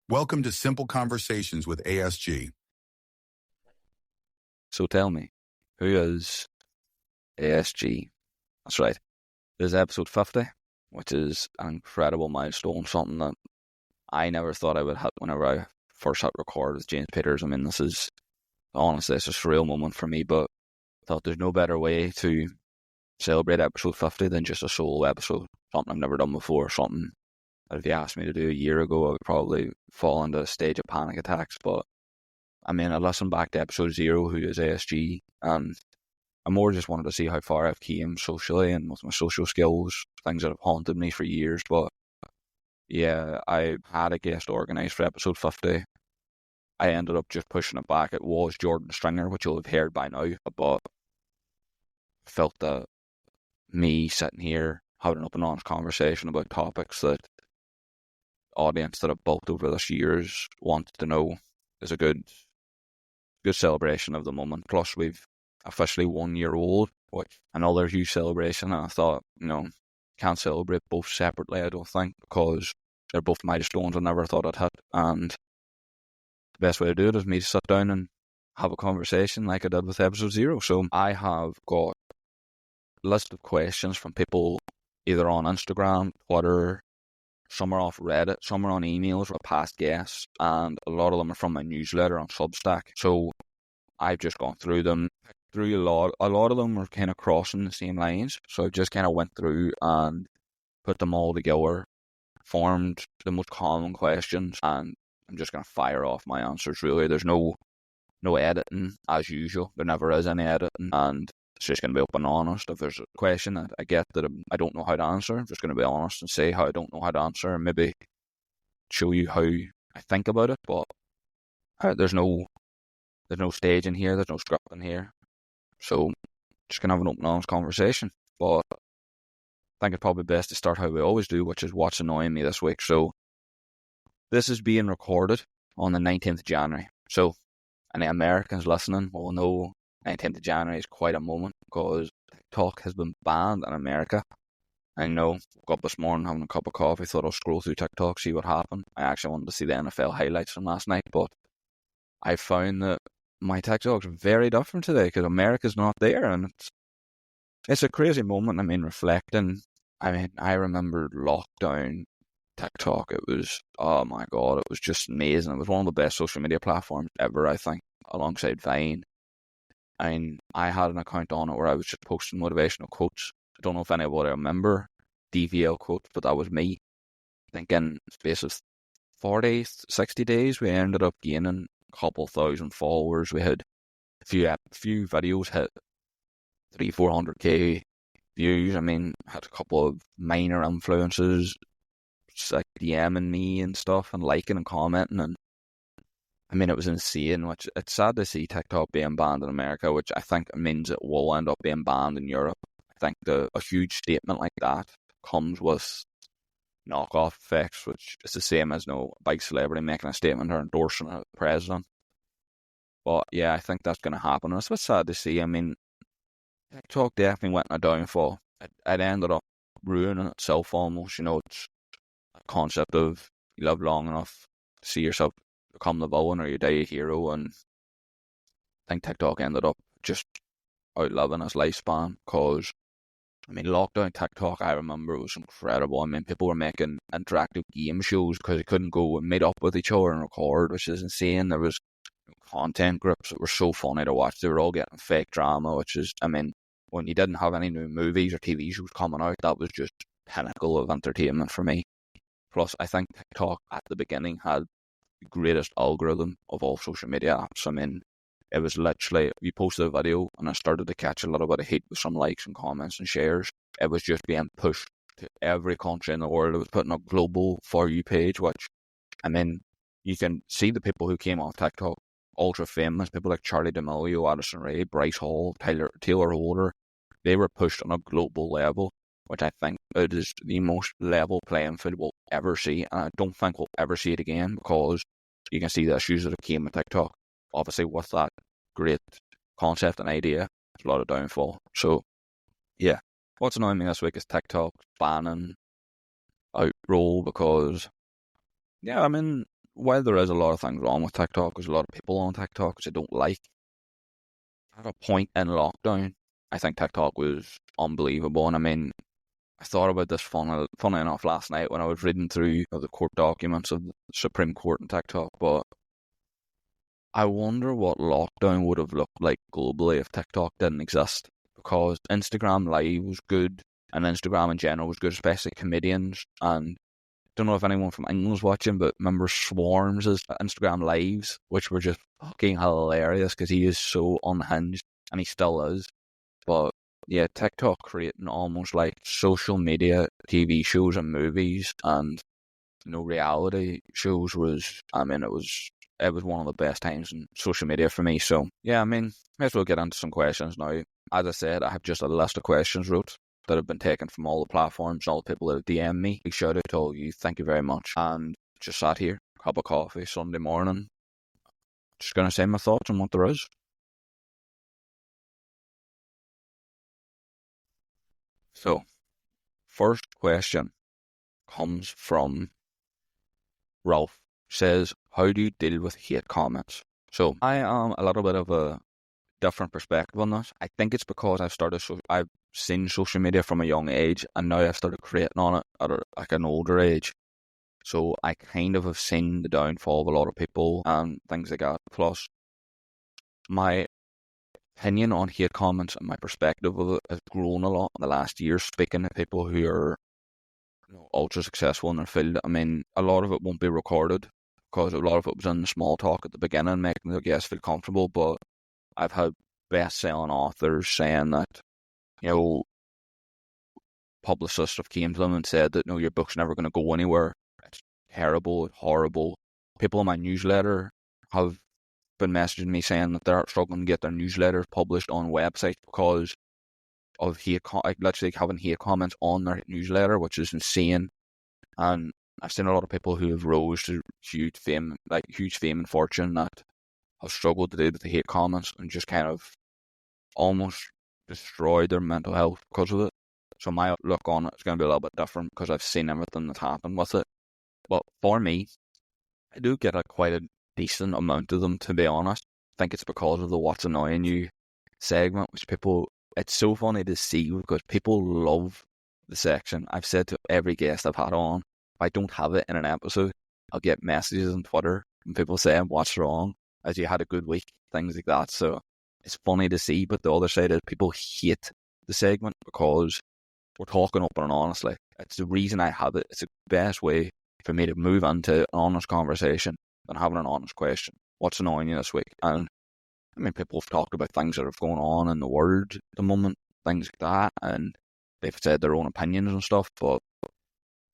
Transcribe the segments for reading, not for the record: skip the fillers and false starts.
Welcome to Simple Conversations with ASG. So tell me, who is ASG? That's right. This is episode 50, which is an incredible milestone, something that I never thought I would hit whenever I first hit record with James Peters. I mean, this is a surreal moment for me, but I thought there's no better way to celebrate episode 50 than just a solo episode, something I've never done before, something that if you asked me to do a year ago, I would probably fall into a stage of panic attacks. But I mean, I listened back to episode 0, who is ASG, and I more just wanted to see how far I've came socially and with my social skills, things that have haunted me for years. But yeah, I had a guest organised for episode 50. I ended up just pushing it back. It was Jordan Stringer, which you'll have heard by now, but I felt that me sitting here having an open honest conversation about topics that audience that I've built over this years wants to know is a good celebration of the moment. Plus we've officially 1 year old, which another huge celebration, and I thought, can't celebrate both separately, I don't think, because they're both milestones I never thought I'd hit, and the best way to do it is me to sit down and have a conversation like I did with episode 0. So I have got a list of questions from people either on Instagram, Twitter, some are off Reddit, some are on emails with past guests, and a lot of them are from my newsletter on Substack. So I've just gone through them, a lot of them are kind of crossing the same lines, so I just kind of went through and put them all together, formed the most common questions, and I'm just going to fire off my answers, really. There's no editing, as usual. There never is any editing, and it's just going to be open and honest. If there's a question that I get that I don't know how to answer, I'm just going to be honest and say how I don't know how to answer, and maybe show you how I think about it. But there's no stage in here, there's no script in here, so just going to have an open and honest conversation. But I think it's probably best to start how we always do, which is what's annoying me this week. So this is being recorded on the 19th of January. So any Americans listening will know 19th of January is quite a moment because TikTok has been banned in America. I know, woke up this morning having a cup of coffee, thought I'll scroll through TikTok, see what happened. I actually wanted to see the NFL highlights from last night, but I found that my TikTok's very different today because America's not there, and it's a crazy moment. I mean, reflecting, I remember lockdown TikTok. It was, oh my God, it was just amazing. It was one of the best social media platforms ever, I think, alongside Vine. And I had an account on it where I was just posting motivational quotes. I don't know if anybody remember DVL quotes, but that was me. I think in the space of 40, 60 days, we ended up gaining a couple thousand followers. We had a few videos hit 300-400k views. I mean, had a couple of minor influences like DMing me and stuff and liking and commenting, and I mean, it was insane, which it's sad to see TikTok being banned in America, which I think means it will end up being banned in Europe. I think a huge statement like that comes with knockoff effects, which is the same as a big celebrity making a statement or endorsing a president. But yeah, I think that's going to happen. And it's a bit sad to see. I mean, TikTok definitely went in a downfall. It ended up ruining itself almost. It's a concept of you live long enough to see yourself become the villain or you die a hero, and I think TikTok ended up just outliving its lifespan because, I mean, lockdown TikTok, I remember, was incredible. I mean, people were making interactive game shows because they couldn't go and meet up with each other and record, which is insane. There was content groups that were so funny to watch. They were all getting fake drama, which is, I mean, when you didn't have any new movies or TV shows coming out, that was just pinnacle of entertainment for me. Plus, I think TikTok at the beginning had the greatest algorithm of all social media apps. I mean, it was literally, you posted a video and I started to catch a little bit of heat with some likes and comments and shares. It was just being pushed to every country in the world. It was putting a global For You page, which, I mean, you can see the people who came off TikTok, ultra famous, people like Charlie D'Amelio, Addison Rae, Bryce Hall, Taylor Holder. They were pushed on a global level, which I think it is the most level playing field we'll ever see. And I don't think we'll ever see it again because you can see the issues that have came with TikTok. Obviously, with that great concept and idea, there's a lot of downfall. So, yeah. What's annoying me this week is TikTok banning outroll because, yeah, I mean, while there is a lot of things wrong with TikTok, there's a lot of people on TikTok which I don't like. At a point in lockdown, I think TikTok was unbelievable. And I mean, I thought about this funny enough last night when I was reading through the court documents of the Supreme Court and TikTok. But I wonder what lockdown would have looked like globally if TikTok didn't exist. Because Instagram Live was good, and Instagram in general was good, especially comedians. And I don't know if anyone from England was watching, but remember Swarms' Instagram Lives, which were just fucking hilarious because he is so unhinged, and he still is. But yeah, TikTok creating almost like social media TV shows and movies and reality shows was, I mean, it was one of the best times in social media for me. So yeah, I mean, may as well get into some questions now. As I said, I have just a list of questions wrote that have been taken from all the platforms, all the people that have DM'd me. Big shout out to all of you. Thank you very much. And just sat here, cup of coffee, Sunday morning. Just going to say my thoughts on what there is. So, first question comes from Ralph. Says, how do you deal with hate comments? So, I am a little bit of a different perspective on this. I think it's because I've seen social media from a young age, and now I've started creating on it at an older age. So I kind of have seen the downfall of a lot of people and things like that. Plus, my opinion on hate comments and my perspective of it has grown a lot in the last year, speaking to people who are ultra successful in their field. I mean, a lot of it won't be recorded because a lot of it was in the small talk at the beginning, making the guests feel comfortable, but I've had best-selling authors saying that, publicists have came to them and said that, no, your book's never going to go anywhere. It's terrible, it's horrible. People in my newsletter have been messaging me saying that they're struggling to get their newsletters published on websites because of literally having hate comments on their newsletter, which is insane. And I've seen a lot of people who have rose to huge fame and fortune that have struggled to do with the hate comments and just kind of almost destroyed their mental health because of it. So my outlook on it is going to be a little bit different because I've seen everything that's happened with it. But for me, I do get quite a decent amount of them, to be honest. I think it's because of the What's Annoying You segment, which it's so funny to see because people love the section. I've said to every guest I've had on, if I don't have it in an episode, I'll get messages on Twitter from people saying, what's wrong? As you had a good week, things like that. So it's funny to see, but the other side is people hate the segment because we're talking open and honestly. It's the reason I have it. It's the best way for me to move into an honest conversation than having an honest question. What's annoying you this week? And I mean, people have talked about things that are going on in the world at the moment, things like that, and they've said their own opinions and stuff, but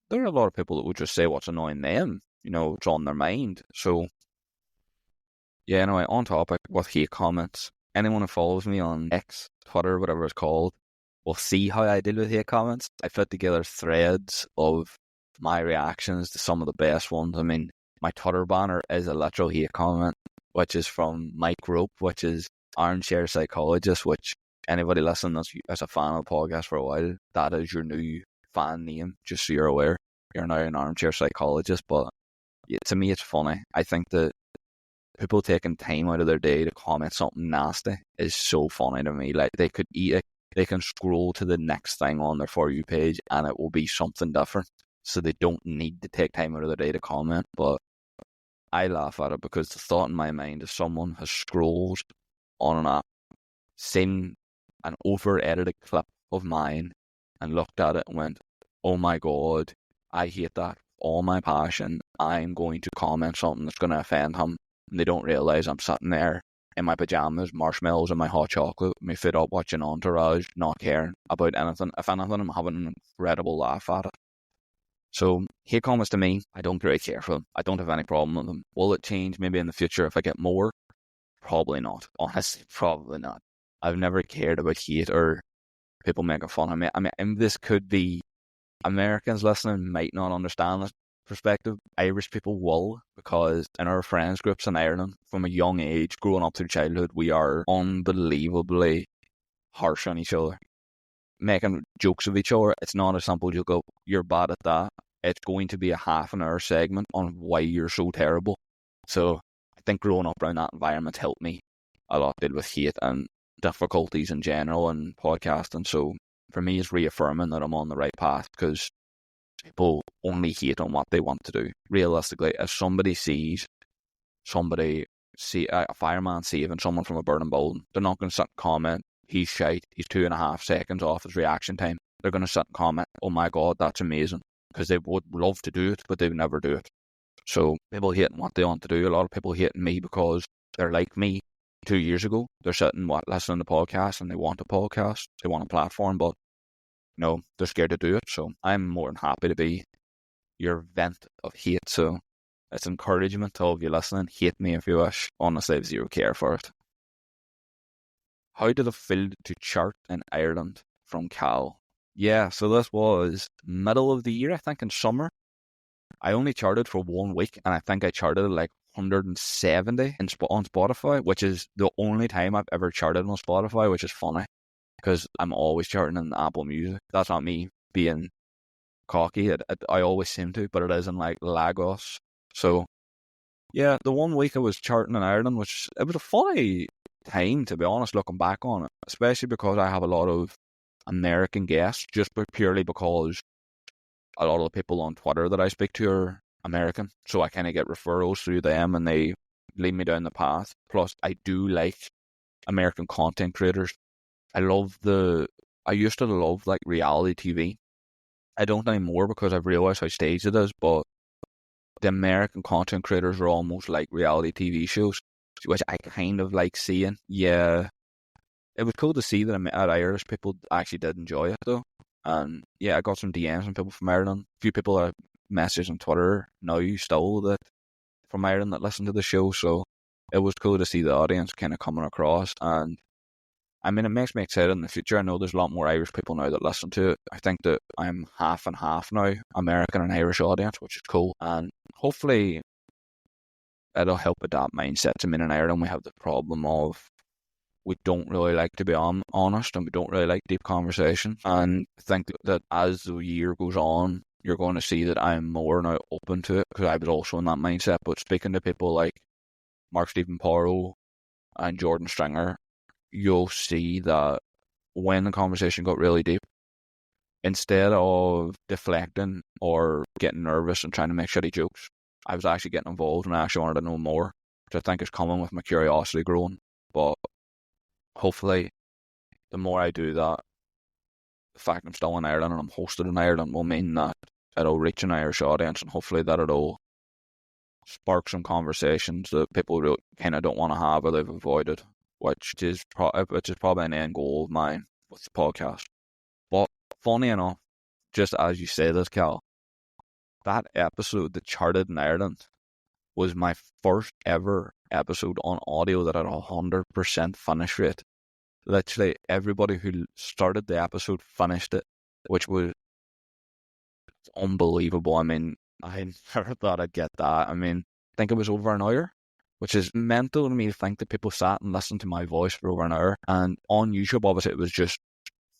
there are a lot of people that would just say what's annoying them, what's on their mind. So, yeah, anyway, on topic with hate comments. Anyone who follows me on X, Twitter, whatever it's called, will see how I deal with hate comments. I put together threads of my reactions to some of the best ones. I mean, my Twitter banner is a literal hate comment, which is from Mike Rope, which is Armchair Psychologist, which anybody listening that's a fan of the podcast for a while, that is your new fan name, just so you're aware. You're now an Armchair Psychologist, but to me it's funny. I think that people taking time out of their day to comment something nasty is so funny to me. Like, they could eat it, they can scroll to the next thing on their For You page and it will be something different. So they don't need to take time out of their day to comment. But I laugh at it because the thought in my mind is someone has scrolled on an app, seen an over-edited clip of mine and looked at it and went, oh my God, I hate that. All my passion, I'm going to comment something that's going to offend him. And they don't realise I'm sitting there in my pyjamas, marshmallows and my hot chocolate, my feet up watching Entourage, not caring about anything. If anything, I'm having an incredible laugh at it. So, hate comments to me, I don't really care for them. I don't have any problem with them. Will it change maybe in the future if I get more? Probably not. Honestly, probably not. I've never cared about hate or people making fun of me. I mean, and this could be Americans listening might not understand this perspective. Irish people will, because in our friends groups in Ireland, from a young age, growing up through childhood, we are unbelievably harsh on each other, making jokes of each other. It's not a simple joke of, you're bad at that. it's going to be a half an hour segment on why you're so terrible. So I think growing up around that environment helped me a lot, deal with hate and difficulties in general and podcasting. So for me, it's reaffirming that I'm on the right path, because people only hate on what they want to do. Realistically, if somebody sees a fireman saving someone from a burning building, they're not going to sit and comment, he's shite, he's 2.5 seconds off his reaction time. They're going to sit and comment, oh my God, that's amazing, because they would love to do it, but they would never do it. So people hating what they want to do. A lot of people hating me because they're like me 2 years ago. They're sitting listening to podcasts, and they want a podcast, they want a platform, but no, they're scared to do it. So I'm more than happy to be your vent of hate. So it's encouragement to all of you listening. Hate me if you wish. Honestly, I have zero care for it. How did it feel to chart in Ireland, from Cal? Yeah, so this was middle of the year, I think, in summer. I only charted for 1 week, and I think I charted like 170 on Spotify, which is the only time I've ever charted on Spotify, which is funny, because I'm always charting in Apple Music. That's not me being cocky. I always seem to, but it is in like Lagos. So yeah, the 1 week I was charting in Ireland, which it was a funny time, to be honest, looking back on it, especially because I have a lot of American guests, just purely because a lot of the people on Twitter that I speak to are American, so I kind of get referrals through them, and they lead me down the path. Plus, I do like American content creators. I used to love like reality TV. I don't anymore, because I've realised how staged it is, but the American content creators are almost like reality TV shows, which I kind of like seeing. Yeah, it was cool to see that Irish people actually did enjoy it, though. And yeah, I got some DMs from people from Ireland. A few people are messaging on Twitter now still that from Ireland that listen to the show. So it was cool to see the audience kind of coming across. And I mean, it makes me excited in the future. I know there's a lot more Irish people now that listen to it. I think that I'm half and half now, American and Irish audience, which is cool. And hopefully it'll help with that mindset. I mean, in Ireland, we have the problem of we don't really like to be honest, and we don't really like deep conversation. And I think that as the year goes on, you're going to see that I'm more now open to it, because I was also in that mindset. But speaking to people like Mark Stephen Porro and Jordan Stringer, you'll see that when the conversation got really deep, instead of deflecting or getting nervous and trying to make shitty jokes, I was actually getting involved, and I actually wanted to know more, which I think is coming with my curiosity growing. But hopefully, the more I do that, the fact I'm still in Ireland and I'm hosted in Ireland will mean that it'll reach an Irish audience, and hopefully that it'll spark some conversations that people really kind of don't want to have or they've avoided, which is probably an end goal of mine with the podcast. But funny enough, just as you say this, Cal, that episode that charted in Ireland was my first ever episode on audio that had 100% finish rate. Literally everybody who started the episode finished it, which was unbelievable. I mean, I never thought I'd get that. I mean, I think it was over an hour, which is mental to me to think that people sat and listened to my voice for over an hour. And on YouTube, obviously, it was just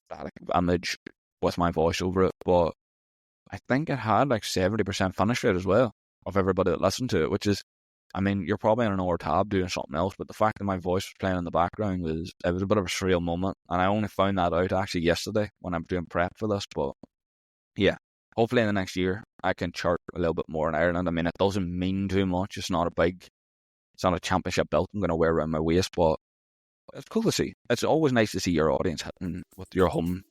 static image with my voice over it. But I think it had like 70% finish rate as well of everybody that listened to it, which is, I mean, you're probably on another tab doing something else, but the fact that my voice was playing in the background was a bit of a surreal moment. And I only found that out actually yesterday when I'm doing prep for this. But yeah, hopefully in the next year, I can chart a little bit more in Ireland. I mean, it doesn't mean too much. It's not a championship belt I'm going to wear around my waist, but it's cool to see. It's always nice to see your audience hitting with your home,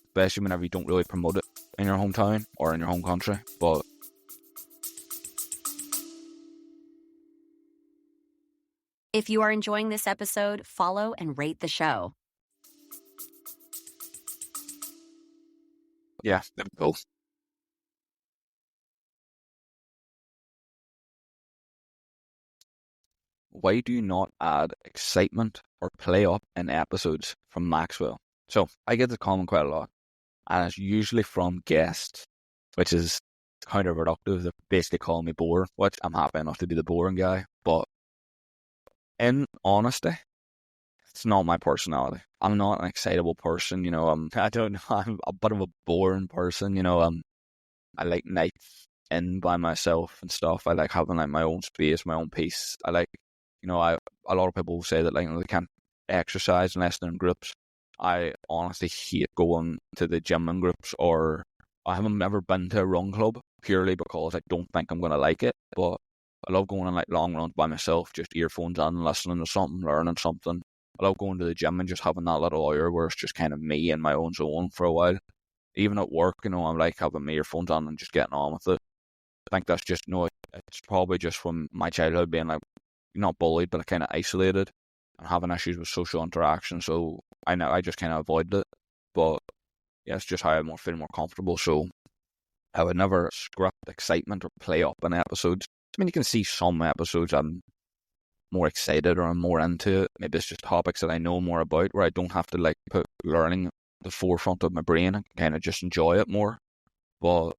especially whenever you don't really promote it in your hometown or in your home country. But if you are enjoying this episode, follow and rate the show. yeah, there we go. Why do you not add excitement or play up in episodes from Maxwell? So I get the comment quite a lot, and it's usually from guests, which is counterproductive. They basically call me boring, which I'm happy enough to be the boring guy. But in honesty, it's not my personality. I'm not an excitable person, you know. I don't know. I'm a bit of a boring person, you know. I like nights in by myself and stuff. I like having like my own space, my own peace. I like, a lot of people say that like they can't exercise unless they're in groups. I honestly hate going to the gym in groups, or I haven't ever been to a run club purely because I don't think I'm going to like it. But I love going on like long runs by myself, just earphones on, listening to something, learning something. I love going to the gym and just having that little hour where it's just kind of me in my own zone for a while. Even at work, I'm like having my earphones on and just getting on with it. I think that's just, it's probably just from my childhood being like, not bullied, but kind of isolated and having issues with social interaction. So I just kind of avoided it. But yeah, it's just how I feel more comfortable. So I would never script excitement or play up in episodes. I mean, you can see some episodes I'm more excited or I'm more into it. Maybe it's just topics that I know more about where I don't have to like put learning at the forefront of my brain and kind of just enjoy it more. But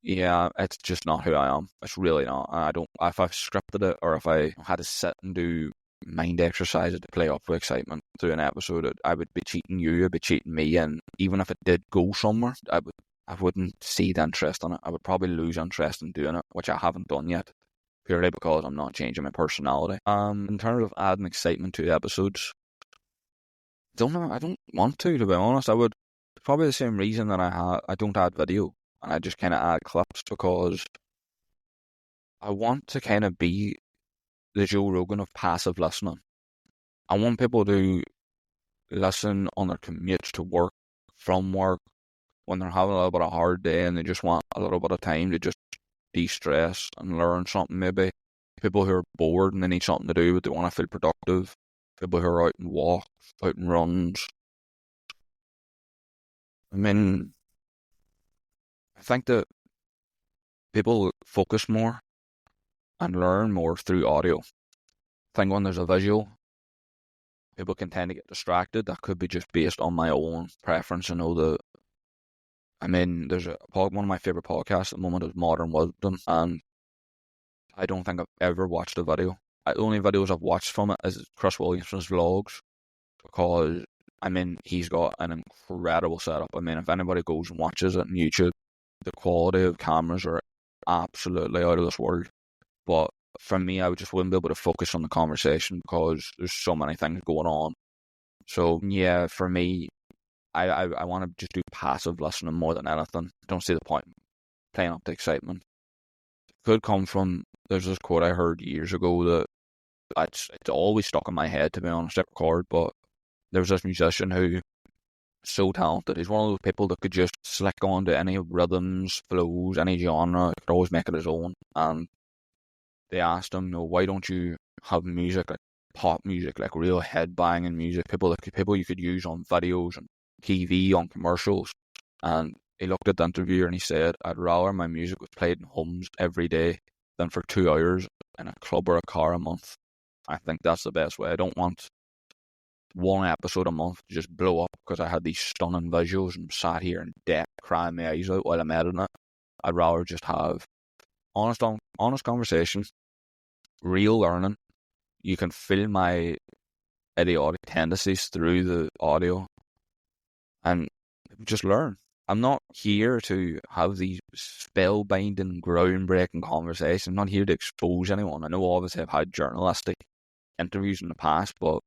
yeah, it's just not who I am. It's really not. If I've scripted it or if I had to sit and do mind exercises to play up with excitement through an episode, I would be cheating you, I'd be cheating me, and even if it did go somewhere, I wouldn't see the interest in it. I would probably lose interest in doing it, which I haven't done yet, purely because I'm not changing my personality. In terms of adding excitement to episodes, I don't want to be honest. I would probably the same reason that I don't add video and I just kind of add clips, because I want to kind of be the Joe Rogan of passive listening. I want people to listen on their commutes to work, from work, when they're having a little bit of a hard day and they just want a little bit of time to just de-stress and learn something maybe. People who are bored and they need something to do but they want to feel productive. People who are out and walks, out and runs. I mean, I think that people focus more and learn more through audio. I think when there's a visual, people can tend to get distracted. That could be just based on my own preference. There's one of my favourite podcasts at the moment is Modern Wisdom, and I don't think I've ever watched a video. The only videos I've watched from it is Chris Williamson's vlogs, because he's got an incredible setup. If anybody goes and watches it on YouTube, the quality of cameras are absolutely out of this world. But for me, I just wouldn't be able to focus on the conversation because there's so many things going on. So yeah, for me, I want to just do passive listening more than anything. I don't see the point in playing up the excitement. It could come from, there's this quote I heard years ago that it's always stuck in my head, to be honest, at record, but there was this musician who so talented. He's one of those people that could just slick onto any rhythms, flows, any genre, could always make it his own. And they asked him, why don't you have music, like pop music, like real head banging music, people you could use on videos and TV, on commercials. And he looked at the interviewer and he said, I'd rather my music was played in homes every day than for 2 hours in a club or a car a month. I think that's the best way. I don't want one episode a month to just blow up because I had these stunning visuals and sat here in debt crying my eyes out while I'm editing it. I'd rather just have honest conversation, real learning. You can feel my idiotic tendencies through the audio and just learn. I'm not here to have these spellbinding, groundbreaking conversations. I'm not here to expose anyone. I know obviously I've had journalistic interviews in the past, but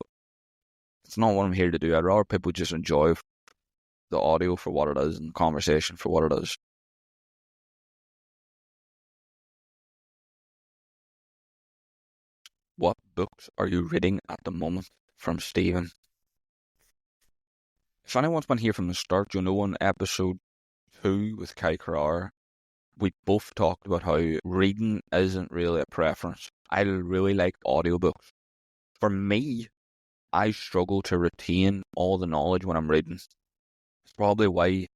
it's not what I'm here to do. I'd rather people just enjoy the audio for what it is and the conversation for what it is. What books are you reading at the moment? From Stephen. If anyone's been here from the start, you'll know in episode 2 with Kai Carrara, we both talked about how reading isn't really a preference. I really like audiobooks. For me, I struggle to retain all the knowledge when I'm reading. It's probably why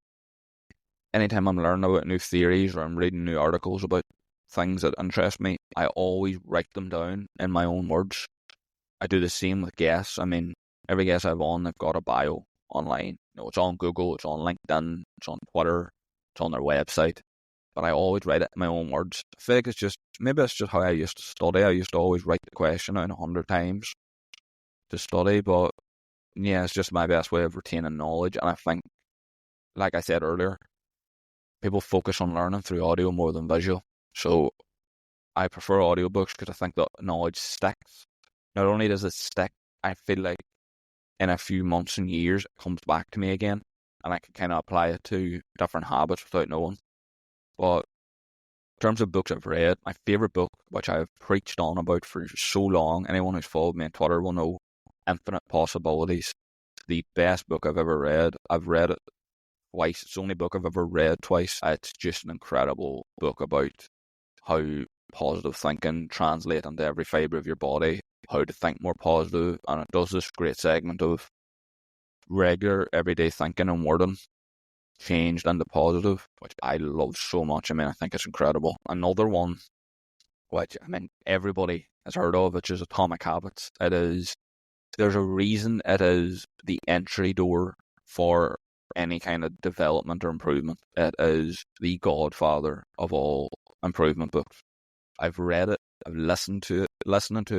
anytime I'm learning about new theories or I'm reading new articles about things that interest me, I always write them down in my own words. I do the same with guests. Every guest I've on, they've got a bio online. It's on Google, it's on LinkedIn, it's on Twitter, it's on their website. But I always write it in my own words. I feel like maybe it's just how I used to study. I used to always write the question out 100 times to study, but yeah, it's just my best way of retaining knowledge. And I think, like I said earlier, people focus on learning through audio more than visual. So I prefer audiobooks because I think that knowledge sticks. Not only does it stick, I feel like in a few months and years it comes back to me again, and I can kind of apply it to different habits without knowing. But in terms of books I've read, my favourite book, which I've preached on about for so long, anyone who's followed me on Twitter will know, Infinite Possibilities. The best book I've ever read. I've read it twice. It's the only book I've ever read twice. It's just an incredible book about how positive thinking translates into every fibre of your body, how to think more positive, and it does this great segment of regular everyday thinking and wording changed into positive, which I love so much. I mean, I think it's incredible. Another one, which I mean everybody has heard of, which is Atomic Habits. There's a reason it is the entry door for any kind of development or improvement. It is the godfather of all improvement books. I've read it, I've listening to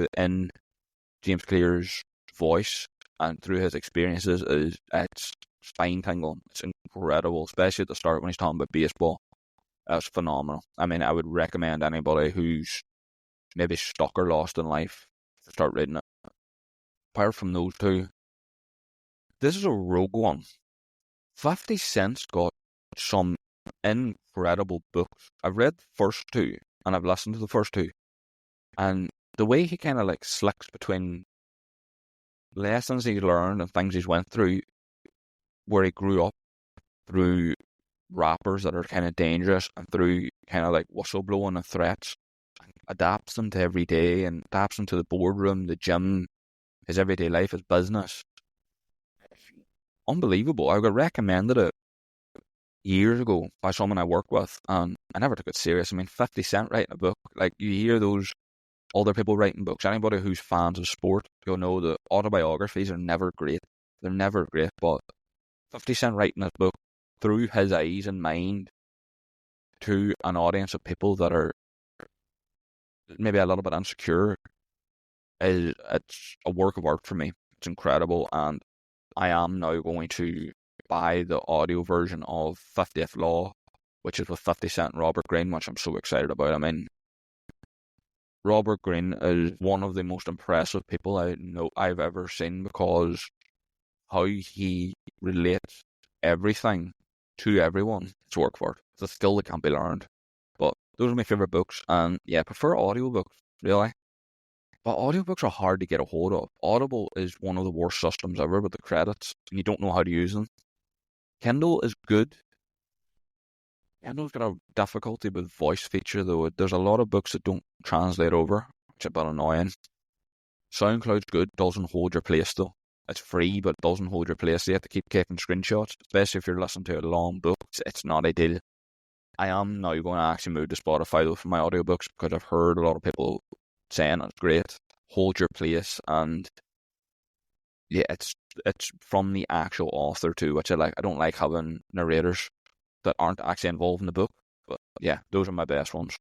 it in James Clear's voice and through his experiences, it's spine tingling. It's incredible, especially at the start when he's talking about baseball. It's phenomenal. I mean, I would recommend anybody who's maybe stuck or lost in life to start reading it. Apart from those two, this is a rogue one. 50 Cent's got some incredible books. I've read the first two, and I've listened to the first two. And the way he kind of like slicks between lessons he's learned and things he's went through, where he grew up, through rappers that are kind of dangerous, and through kind of like whistleblowing and threats, and adapts them to every day, and adapts them to the boardroom, the gym, his everyday life, his business. Unbelievable. I got recommended it years ago by someone I work with, and I never took it serious. I mean, 50 Cent writing a book, like you hear those other people writing books. Anybody who's fans of sport, you'll know that autobiographies are never great. They're never great, but 50 Cent writing this book through his eyes and mind to an audience of people that are maybe a little bit insecure, it's a work of art for me. It's incredible, and I am now going to buy the audio version of 50th Law, which is with 50 Cent and Robert Greene, which I'm so excited about. I mean, Robert Greene is one of the most impressive people I know I've ever seen, because how he relates everything to everyone, it's work for it. It's a skill that can't be learned. But those are my favourite books, and yeah, I prefer audiobooks, really. But audiobooks are hard to get a hold of. Audible is one of the worst systems ever with the credits, and you don't know how to use them. Kindle is good. Kindle's got a difficulty with voice feature, though. There's a lot of books that don't translate over, which is a bit annoying. SoundCloud's good, doesn't hold your place though. It's free, but it doesn't hold your place. You have to keep taking screenshots, especially if you're listening to a long book. It's not ideal. I am now going to actually move to Spotify though for my audiobooks, because I've heard a lot of people saying it's great, hold your place, and yeah, it's from the actual author too, which I like. I don't like having narrators that aren't actually involved in the book, but yeah, those are my best ones.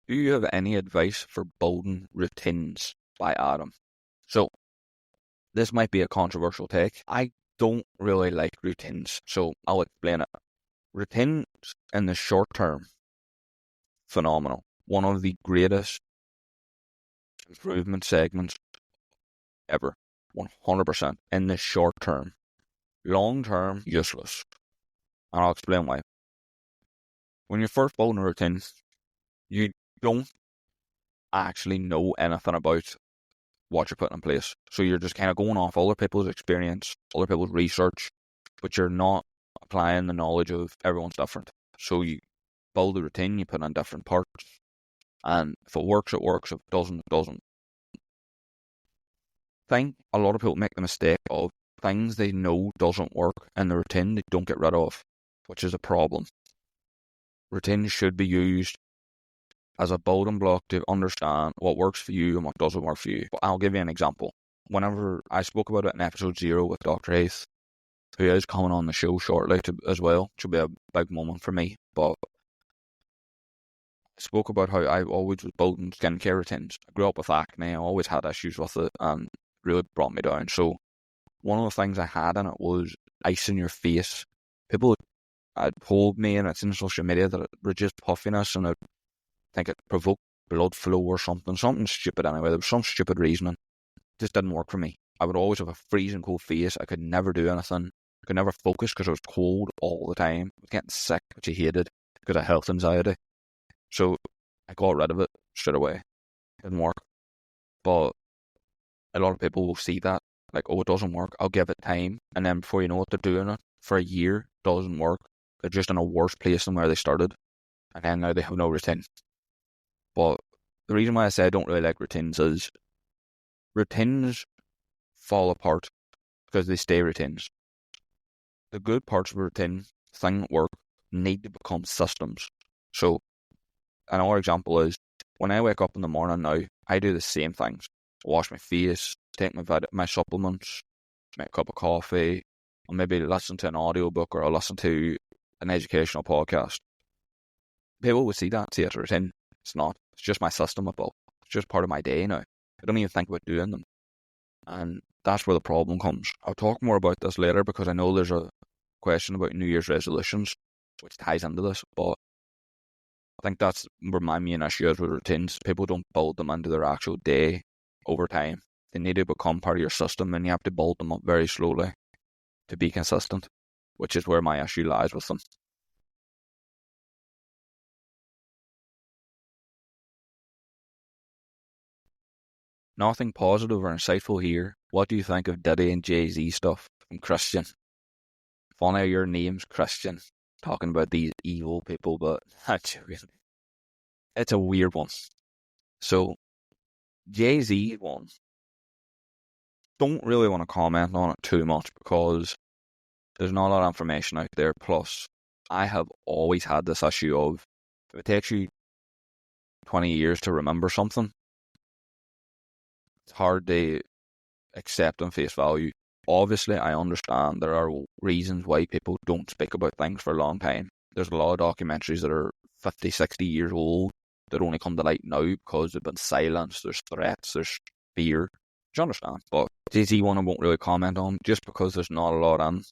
Do you have any advice for building routines by Adam? So, this might be a controversial take. I don't really like routines, so I'll explain it. Routines in the short term, phenomenal. One of the greatest improvement segments ever. 100% in the short term. Long term, useless. And I'll explain why. When you're first building a routine, you don't actually know anything about what you're putting in place. So you're just kind of going off other people's experience, other people's research, but you're not applying the knowledge of everyone's different. So you build a routine, you put in different parts, and if it works, it works. If it doesn't, it doesn't. I think a lot of people make the mistake of things they know doesn't work in the routine they don't get rid of, which is a problem. Routines should be used as a building block to understand what works for you and what doesn't work for you. But I'll give you an example. Whenever I spoke about it in episode 0 with Dr. Heath, who is coming on the show shortly as well, which will be a big moment for me, but I spoke about how I always was building skincare routines. I grew up with acne, I always had issues with it, and it really brought me down. So one of the things I had in it was ice in your face. People had told me, and it's in social media, that it reduced puffiness and I think it provoked blood flow or something stupid anyway. There was some stupid reasoning. It just didn't work for me. I would always have a freezing cold face. I could never do anything. I could never focus because I was cold all the time. I was getting sick, which I hated because of health anxiety. So I got rid of it straight away. It didn't work. But a lot of people will see that, like, oh, it doesn't work. I'll give it time. And then before you know it, they're doing it for a year. It doesn't work. They're just in a worse place than where they started. And then now they have no routine. But the reason why I say I don't really like routines is routines fall apart because they stay routines. The good parts of a routine, things that work, need to become systems. So another example is when I wake up in the morning now, I do the same things. I wash my face, take my supplements, make a cup of coffee, or maybe listen to an audiobook or I'll listen to an educational podcast. People would see that, see it as a routine. It's not. It's just my system of both. It's just part of my day now. I don't even think about doing them. And that's where the problem comes. I'll talk more about this later because I know there's a question about New Year's resolutions, which ties into this, but I think that's where my main issue is with routines. People don't build them into their actual day over time. They need to become part of your system and you have to build them up very slowly to be consistent, which is where my issue lies with them. Nothing positive or insightful here. What do you think of Diddy and Jay-Z stuff from Christian? Funny your name's Christian, talking about these evil people, but it's a weird one. So, Jay-Z one, don't really want to comment on it too much because there's not a lot of information out there. Plus, I have always had this issue of, if it takes you 20 years to remember something, it's hard to accept on face value. Obviously, I understand there are reasons why people don't speak about things for a long time. There's a lot of documentaries that are 50, 60 years old that only come to light now because they've been silenced. There's threats, there's fear. Do you understand? But Jay-Z one I won't really comment on just because there's not a lot on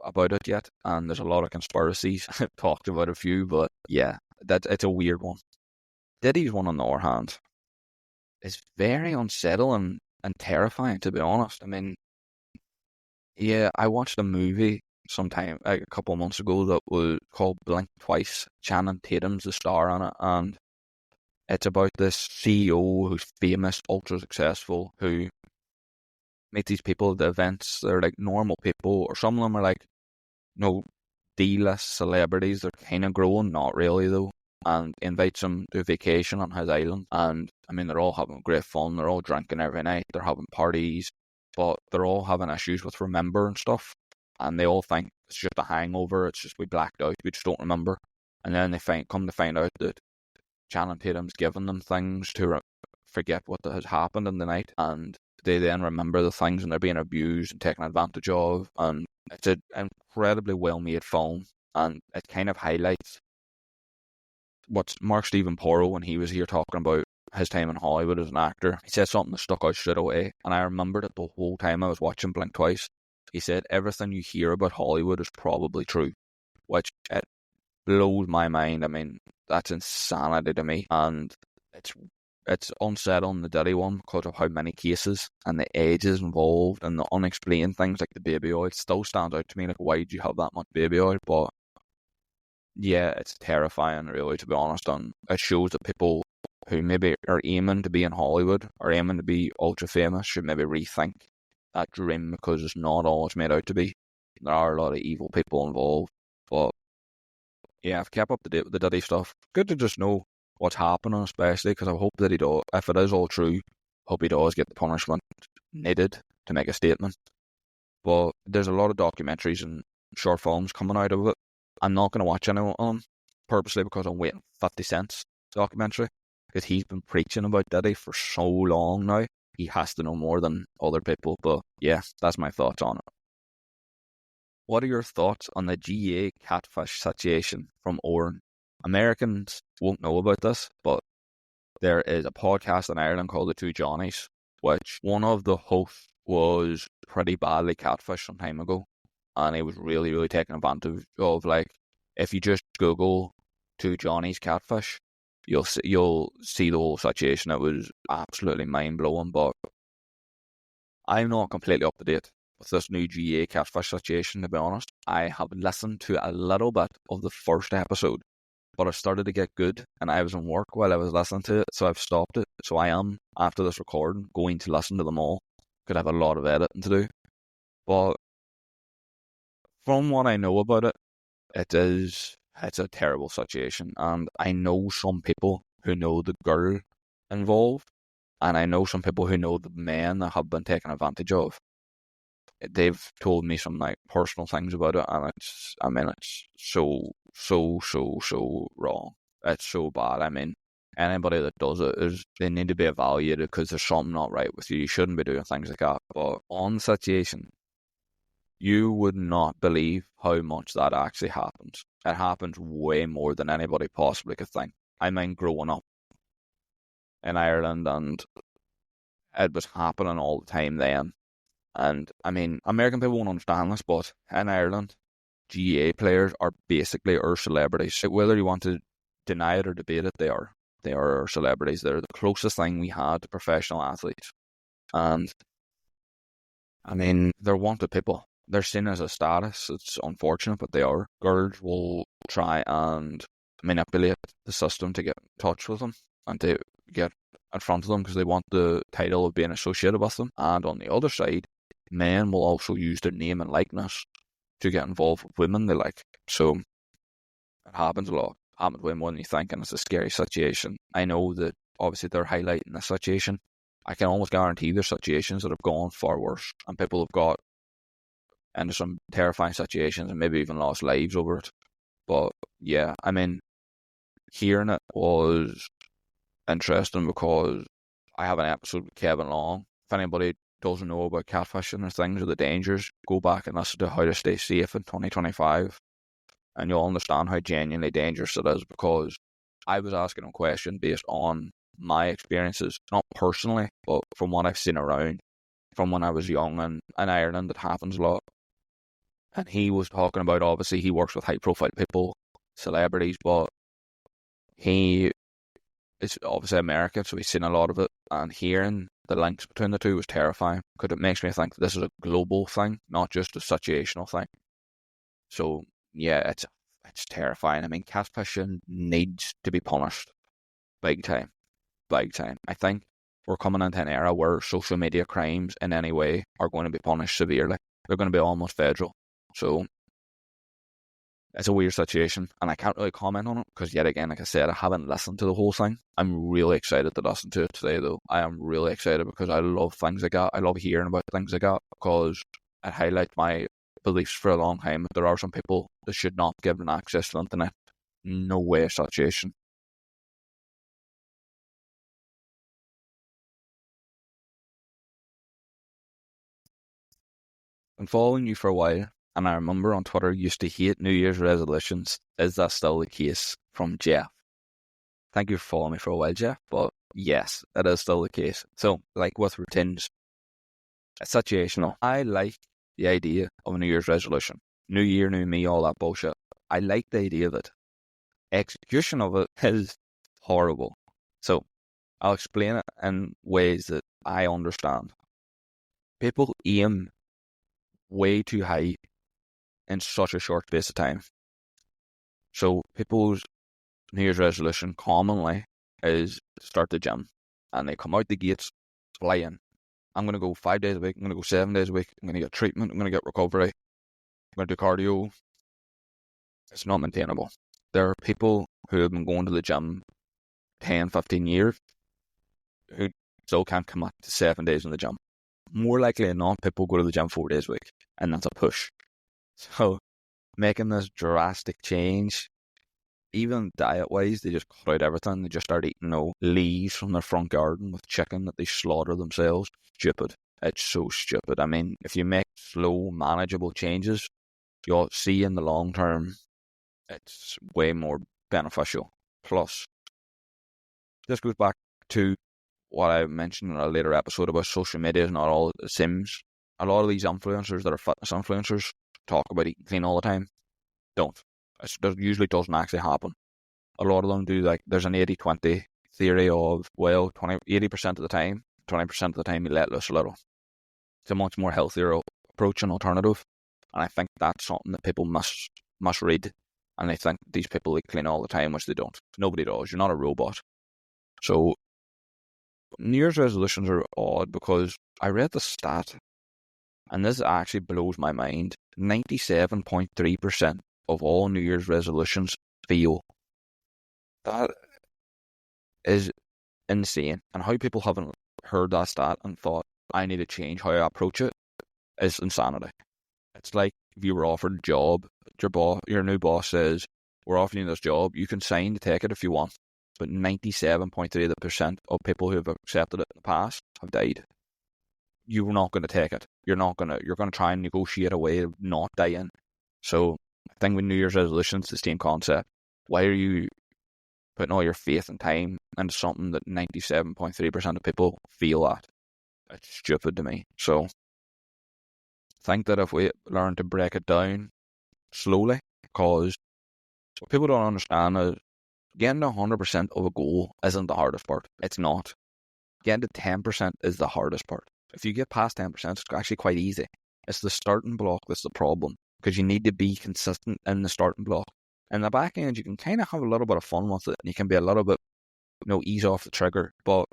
about it yet, and there's a lot of conspiracies. I've talked about a few, but yeah, it's a weird one. Diddy's one, on the other hand, is very unsettling and terrifying, to be honest. I mean, yeah, I watched a movie sometime, like a couple of months ago, that was called Blink Twice. Channing Tatum's the star on it, and it's about this CEO who's famous, ultra successful, who meets these people at the events. They're like normal people, or some of them are like, D-list celebrities. They're kind of growing, not really though, and invites them to a vacation on his island. And I mean, they're all having great fun. They're all drinking every night. They're having parties, but they're all having issues with remembering stuff. And they all think it's just a hangover. It's just we blacked out. We just don't remember. And then they come to find out that Channing Tatum's given them things to forget what has happened in the night, and they then remember the things, and they're being abused and taken advantage of. And it's an incredibly well-made film, and it kind of highlights what Mark Stephen Porro, when he was here talking about his time in Hollywood as an actor, he said something that stuck out straight away, and I remembered it the whole time I was watching Blink Twice. He said, everything you hear about Hollywood is probably true, which it blows my mind. I mean, that's insanity to me, and it's unsettling, the Diddy one, because of how many cases and the ages involved and the unexplained things like the baby oil. It still stands out to me, like, why do you have that much baby oil? But yeah, it's terrifying, really, to be honest, and it shows that people who maybe are aiming to be in Hollywood or aiming to be ultra famous should maybe rethink that dream, because it's not all it's made out to be. There are a lot of evil people involved, but yeah, I've kept up to date with the Diddy stuff. Good to just know what's happening, especially because I hope that he does, if it is all true, hope he does get the punishment needed to make a statement. But there's a lot of documentaries and short films coming out of it. I'm not going to watch any of them purposely because I'm waiting 50 Cent's documentary, because he's been preaching about Diddy for so long now. He has to know more than other people. But yeah, that's my thoughts on it. What are your thoughts on the GA catfish situation from Oren? Americans won't know about this, but there is a podcast in Ireland called The Two Johnnies, which one of the hosts was pretty badly catfished some time ago, and he was really, really taking advantage of, like, if you just Google "Two Johnnies catfish," you'll see the whole situation. It was absolutely mind-blowing, but I'm not completely up to date with this new GA catfish situation, to be honest. I have listened to a little bit of the first episode, but it started to get good, and I was in work while I was listening to it, so I've stopped it. So I am, after this recording, going to listen to them all, because I have a lot of editing to do. But from what I know about it, it's a terrible situation, and I know some people who know the girl involved, and I know some people who know the men that have been taken advantage of. They've told me some, like, personal things about it, and it's so wrong. It's so bad. I mean, anybody that does it, they need to be evaluated, because there's something not right with you. You shouldn't be doing things like that. But on the situation, you would not believe how much that actually happens. It happens way more than anybody possibly could think. I mean, growing up in Ireland, and it was happening all the time then. And I mean, American people won't understand this, but in Ireland, GA players are basically our celebrities. Whether you want to deny it or debate it, they are. They are our celebrities. They're the closest thing we had to professional athletes. And I mean, they're wanted people. They're seen as a status. It's unfortunate, but they are. Girls will try and manipulate the system to get in touch with them and to get in front of them, because they want the title of being associated with them. And on the other side, men will also use their name and likeness to get involved with women they like. So it happens a lot. It happens way more than you think, and it's a scary situation. I know that obviously they're highlighting this situation. I can almost guarantee there's situations that have gone far worse, and people have got into some terrifying situations and maybe even lost lives over it. But yeah, I mean, hearing it was interesting, because I have an episode with Kevin Long. If anybody doesn't know about catfishing or things or the dangers, go back and listen to How to Stay Safe in 2025, and you'll understand how genuinely dangerous it is, because I was asking him questions based on my experiences, not personally, but from what I've seen around from when I was young, and in Ireland it happens a lot. And he was talking about, obviously he works with high profile people, celebrities, but he is obviously American, so he's seen a lot of it, and hearing the links between the two was terrifying, because it makes me think this is a global thing, not just a situational thing. So yeah, it's terrifying. I mean, catfishing needs to be punished big time. I think we're coming into an era where social media crimes in any way are going to be punished severely. They're going to be almost federal. So it's a weird situation, and I can't really comment on it, because yet again, like I said, I haven't listened to the whole thing. I'm really excited to listen to it today, though. I am really excited, because I love things like that. I love hearing about things like that, because it highlights my beliefs for a long time. There are some people that should not be given access to the internet. No way situation. Been following you for a while, and I remember on Twitter you used to hate New Year's resolutions. Is that still the case? From Jeff. Thank you for following me for a while, Jeff, but yes, it is still the case. So, like with routines, it's situational. I like the idea of a New Year's resolution. New year, new me, all that bullshit. I like the idea of it. Execution of it is horrible. So, I'll explain it in ways that I understand. People aim way too high in such a short space of time. So people's New Year's resolution commonly is to start the gym, and they come out the gates flying. I'm going to go 5 days a week, I'm going to go 7 days a week, I'm going to get treatment, I'm going to get recovery, I'm going to do cardio. It's not maintainable. There are people who have been going to the gym 10, 15 years who still can't commit to 7 days in the gym. More likely than not, people go to the gym 4 days a week, and that's a push. So, making this drastic change, even diet-wise, they just cut out everything. They just start eating leaves from their front garden with chicken that they slaughter themselves. Stupid. It's so stupid. I mean, if you make slow, manageable changes, you'll see in the long term, it's way more beneficial. Plus, this goes back to what I mentioned in a later episode about social media is not all it seems. A lot of these influencers that are fitness influencers talk about eating clean all the time. Don't. That usually doesn't actually happen. A lot of them do, like, there's an 80-20 theory of, well, 80% of the time, 20% of the time you let loose a little. It's a much more healthier approach and alternative. And I think that's something that people must read. And they think these people eat clean all the time, which they don't. Nobody does. You're not a robot. So New Year's resolutions are odd because I read the stat, and this actually blows my mind. 97.3% of all New Year's resolutions fail. That is insane. And how people haven't heard that stat and thought, I need to change how I approach it, is insanity. It's like if you were offered a job, your new boss says, we're offering you this job, you can sign to take it if you want. But 97.3% of people who have accepted it in the past have died. You're not going to take it. You're going to try and negotiate a way of not dying. So I think with New Year's resolutions, the same concept. Why are you putting all your faith and time into something that 97.3% of people feel at? It's stupid to me. So I think that if we learn to break it down slowly, because what people don't understand is getting to 100% of a goal isn't the hardest part. It's not. Getting to 10% is the hardest part. If you get past 10%, it's actually quite easy. It's the starting block that's the problem, because you need to be consistent in the starting block. In the back end, you can kind of have a little bit of fun with it, and you can be a little bit, ease off the trigger. But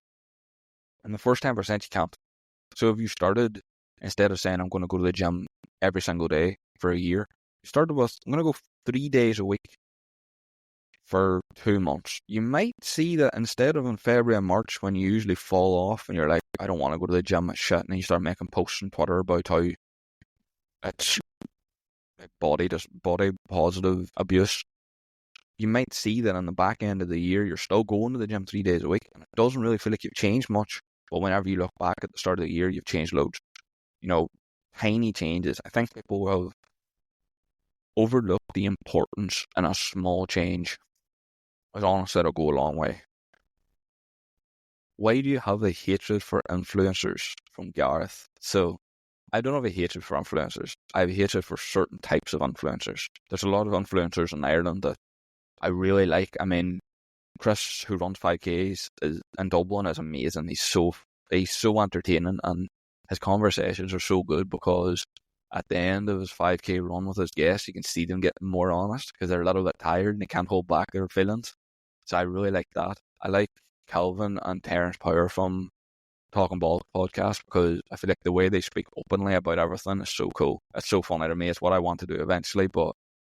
in the first 10%, you can't. So if you started, instead of saying, I'm going to go to the gym every single day for a year, you started with, I'm going to go 3 days a week for 2 months. You might see that instead of in February and March, when you usually fall off and you're like, I don't want to go to the gym, it's shit, and then you start making posts on Twitter about how it's like body positive abuse. You might see that in the back end of the year, you're still going to the gym 3 days a week, and it doesn't really feel like you've changed much. But whenever you look back at the start of the year, you've changed loads. Tiny changes. I think people have overlooked the importance in a small change. As honestly, it'll go a long way. Why do you have a hatred for influencers? From Gareth. So, I don't have a hatred for influencers. I have a hatred for certain types of influencers. There's a lot of influencers in Ireland that I really like. I mean, Chris, who runs 5Ks in Dublin, is amazing. He's so entertaining, and his conversations are so good because at the end of his 5K run with his guests, you can see them getting more honest because they're a little bit tired and they can't hold back their feelings. So I really like that. I like Calvin and Terence Power from Talking Ball podcast because I feel like the way they speak openly about everything is so cool. It's so funny to me. It's what I want to do eventually. But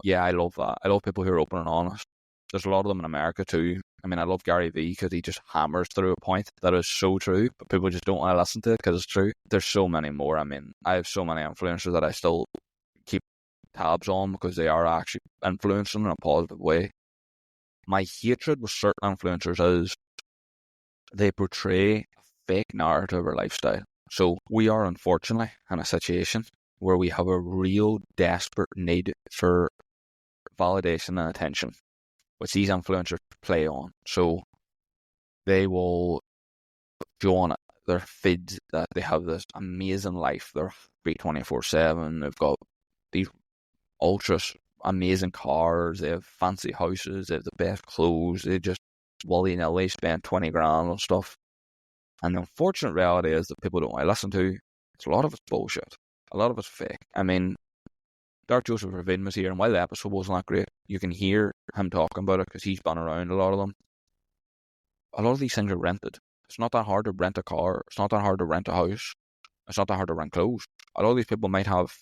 yeah, I love that. I love people who are open and honest. There's a lot of them in America too. I mean, I love Gary Vee because he just hammers through a point that is so true, but people just don't want to listen to it because it's true. There's so many more. I mean, I have so many influencers that I still keep tabs on because they are actually influencing in a positive way. My hatred with certain influencers is they portray a fake narrative or lifestyle. So we are unfortunately in a situation where we have a real desperate need for validation and attention, which these influencers play on. So they will show on their feeds that they have this amazing life. They're free 24/7. They've got these ultra amazing cars. They have fancy houses. They have the best clothes. They just willy-nilly spend 20 grand on stuff. And the unfortunate reality is that people don't want to listen to. It's a lot of it's bullshit. A lot of it's fake. I mean, Dark Joseph Ravine was here, and while the episode wasn't that great, you can hear him talking about it because he's been around a lot of them. A lot of these things are rented. It's not that hard to rent a car. It's not that hard to rent a house. It's not that hard to rent clothes. A lot of these people might have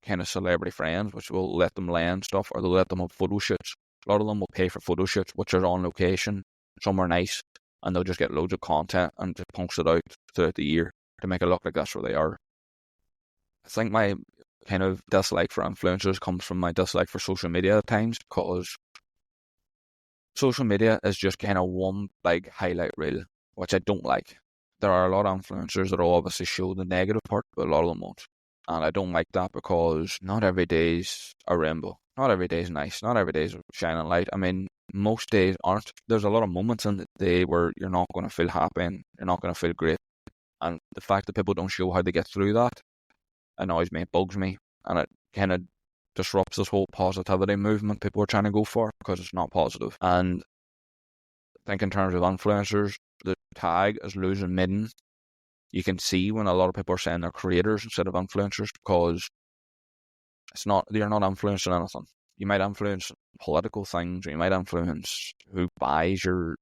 kind of celebrity friends, which will let them lend stuff, or they'll let them have photo shoots. A lot of them will pay for photo shoots, which are on location, somewhere nice, and they'll just get loads of content and just post it out throughout the year to make it look like that's where they are. I think my kind of dislike for influencers comes from my dislike for social media at times, because social media is just kind of one big highlight reel, which I don't like. There are a lot of influencers that will obviously show the negative part, but a lot of them won't. And I don't like that because not every day's a rainbow. Not every day's nice. Not every day's a shining light. I mean, most days aren't. There's a lot of moments in the day where you're not going to feel happy and you're not going to feel great. And the fact that people don't show how they get through that annoys me, it bugs me, and it kind of disrupts this whole positivity movement people are trying to go for, because it's not positive. And I think in terms of influencers, the tag is losing midden. You can see when a lot of people are saying they're creators instead of influencers, because you're not influencing anything. You might influence political things, or you might influence who buys your